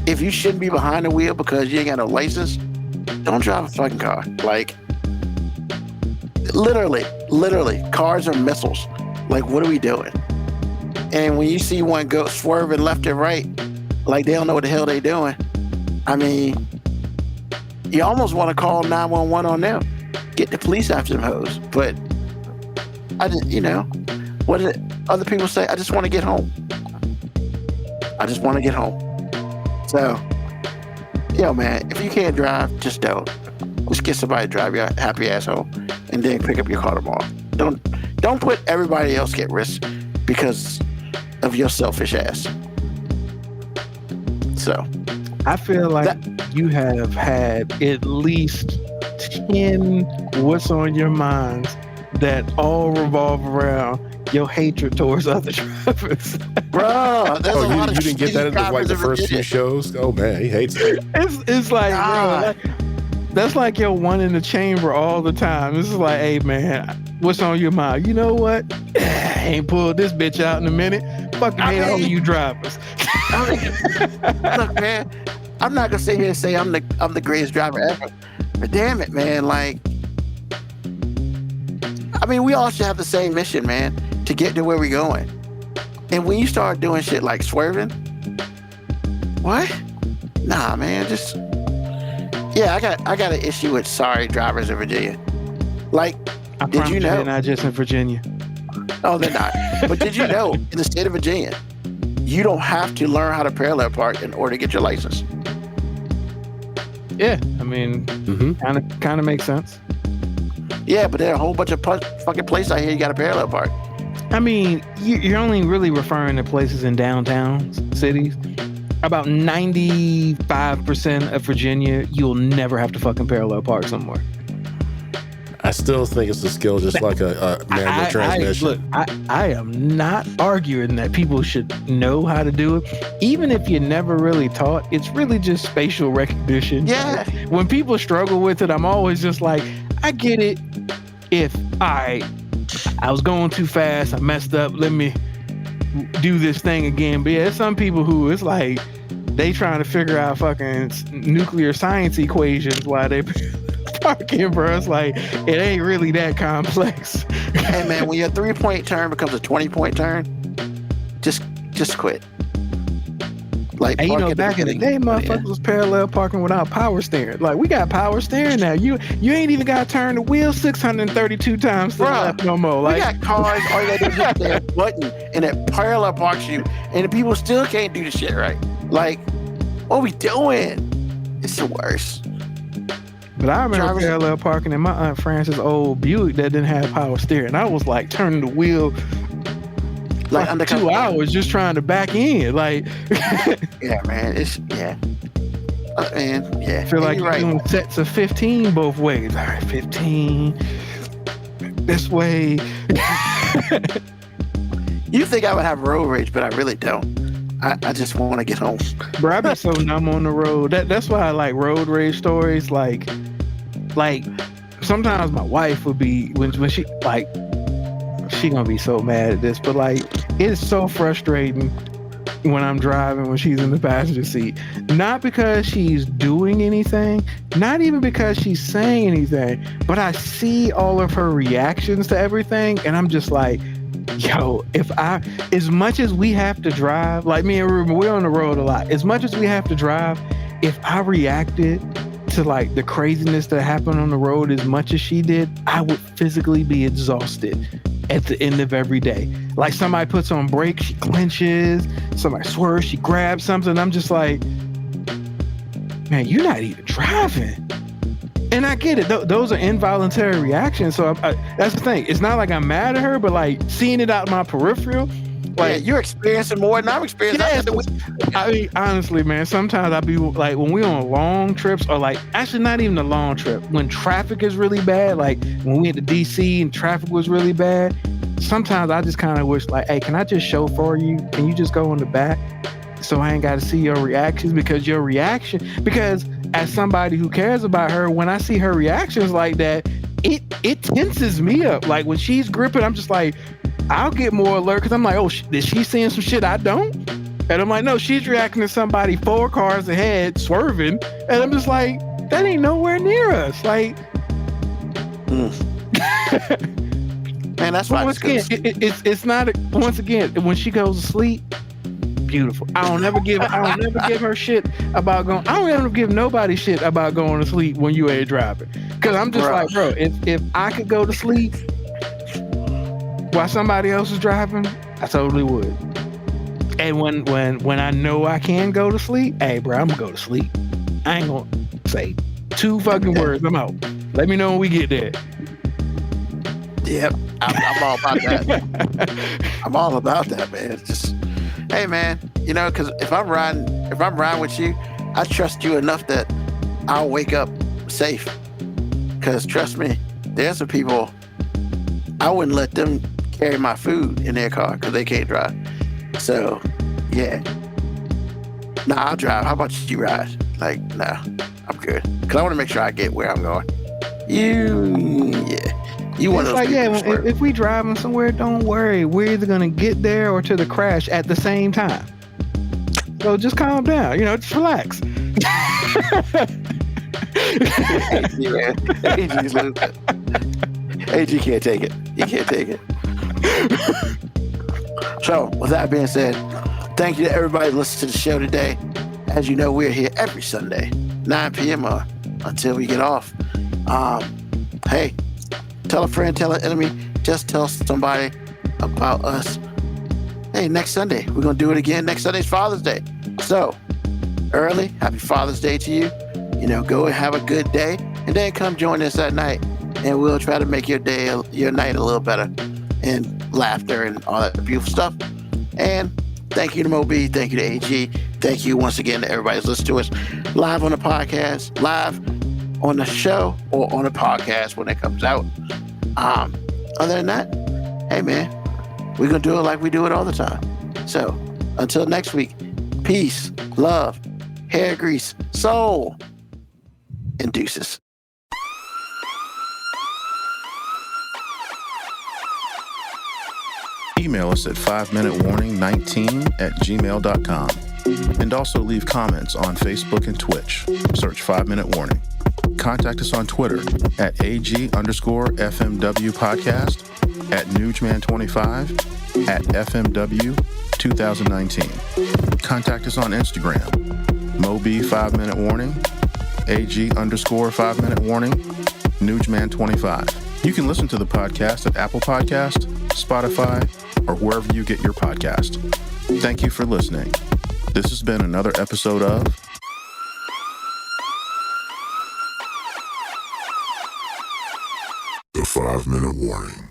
If you shouldn't be behind the wheel because you ain't got no license, don't drive a fucking car. Like, literally, cars are missiles. Like, what are we doing? And when you see one go swerving left and right, like they don't know what the hell they doing. I mean, you almost want to call 911 on them. Get the police after them hoes. But I just, what did other people say? I just want to get home. I just want to get home. So, man, if you can't drive, just don't. Just get somebody to drive your happy ass home and then pick up your car tomorrow. Don't put everybody else at risk because of your selfish ass. So, I feel like you have had at least 10 what's on your minds that all revolve around your hatred towards other drivers. Bro, there's a lot you of didn't get that in like the first few shows? Oh man, he hates it. It's like, bro, that's like your one in the chamber all the time. This is like, hey man, what's on your mind? You know what? I ain't pulled this bitch out in a minute. Fucking hate all of you drivers. Look, man, I'm not gonna sit here and say I'm the greatest driver ever. But damn it, man, like, I mean, we all should have the same mission, man, to get to where we're going. And when you start doing shit like swerving, what? Nah, man, just I got an issue with sorry drivers in Virginia. Like, did you know? They're not just in Virginia. No, they're not. But did you know, in the state of Virginia, you don't have to learn how to parallel park in order to get your license? Yeah, I mean, kind of makes sense. Yeah, but there are a whole bunch of fucking places out here you got to parallel park. I mean, you're only really referring to places in downtown cities. About 95% of Virginia, you'll never have to fucking parallel park somewhere. I still think it's a skill, just like a manual transmission. I am not arguing that people should know how to do it. Even if you never really taught, it's really just spatial recognition. Yeah. When people struggle with it, I'm always just like, I get it. If I was going too fast, I messed up, let me do this thing again. But yeah, there's some people who it's like they trying to figure out fucking nuclear science equations while they parking, bro. It's like, it ain't really that complex. Hey man, when your 3-point turn becomes a 20-point turn, just quit. Like, and back in the day, motherfuckers was parallel parking without power steering. Like, we got power steering now. You ain't even got to turn the wheel 632 times to the left no more. Like, we got cars, all you gotta do is hit that button and it parallel parks you, and the people still can't do the shit right. Like, what we doing? It's the worst. But I remember parallel parking in my Aunt Frances' old Buick that didn't have power steering. I was like turning the wheel like under 2 hours just trying to back in. Like, yeah, man, man, yeah. I feel like you're doing sets of 15 both ways. All right, 15 this way. You think I would have road rage, but I really don't. I just want to get home. Bro, I be so numb on the road. That's why I like road rage stories. Like sometimes my wife would be when she like, she gonna be so mad at this, but like, it's so frustrating when I'm driving when she's in the passenger seat. Not because she's doing anything, not even because she's saying anything, but I see all of her reactions to everything, and I'm just like, yo, as much as we have to drive, like me and Ruben, we're on the road a lot. As much as we have to drive, if I reacted to like the craziness that happened on the road as much as she did, I would physically be exhausted at the end of every day. Like, somebody puts on brakes, she clenches, somebody swerves, she grabs something. I'm just like, man, you're not even driving. And I get it. Those are involuntary reactions. So that's the thing. It's not like I'm mad at her, but like seeing it out my peripheral, Like, you're experiencing more than I'm experiencing. I yes, got the I mean, honestly, man, sometimes I be like, when we on long trips, or like, actually not even a long trip, when traffic is really bad, like when we went to DC and traffic was really bad, sometimes I just kind of wish, like, hey, can I just chauffeur you? Can you just go in the back so I ain't got to see your reactions? Because as somebody who cares about her, when I see her reactions like that, it tenses me up. Like when she's gripping, I'm just like, I'll get more alert because I'm like, oh, is she seeing some shit I don't? And I'm like, no, she's reacting to somebody 4 cars ahead swerving, and I'm just like, that ain't nowhere near us. Like, man, that's why. once again, it's not. Once again, when she goes to sleep, beautiful. I don't never give her shit about going. I don't ever give nobody shit about going to sleep when you ain't driving. Cause I'm just like, bro, if I could go to sleep while somebody else is driving, I totally would. And when I know I can go to sleep, hey, bro, I'm gonna go to sleep. I ain't gonna say 2 fucking words. I'm out. Let me know when we get there. Yep, I'm all about that. I'm all about that, man. It's just, hey, man, because if I'm riding with you, I trust you enough that I'll wake up safe. Because trust me, there's some people I wouldn't let them carry my food in their car because they can't drive. So, yeah. Nah, I'll drive. How about you ride? Like, nah, I'm good. Because I want to make sure I get where I'm going. You want to like, if we driving somewhere, don't worry. We're either going to get there or to the crash at the same time. So just calm down. Just relax. AG can't take it. He can't take it. So, with that being said, thank you to everybody who listened to the show today. As you know, we're here every Sunday, 9 p.m. Until we get off. Hey, tell a friend, tell an enemy, just tell somebody about us. Hey, next Sunday, we're going to do it again. Next Sunday's Father's Day. So, early, happy Father's Day to you. Go and have a good day, and then come join us at night, and we'll try to make your night a little better, and laughter and all that beautiful stuff. And thank you to Moby, thank you to AG, thank you once again to everybody who's listening to us live on the podcast, live on the show, or on the podcast when it comes out. Other than that, hey man, we're gonna do it like we do it all the time. So until next week, peace, love, hair grease, soul, and deuces. Email us at 5minutewarning19@gmail.com. And also leave comments on Facebook and Twitch. Search 5 Minute Warning. Contact us on Twitter at AG_FMW podcast, at Newsman25, at FMW 2019. Contact us on Instagram, Moby 5 Minute Warning, AG_5 Minute Warning, Newsman25. You can listen to the podcast at Apple Podcast, Spotify, or wherever you get your podcast. Thank you for listening. This has been another episode of The 5 Minute Warning.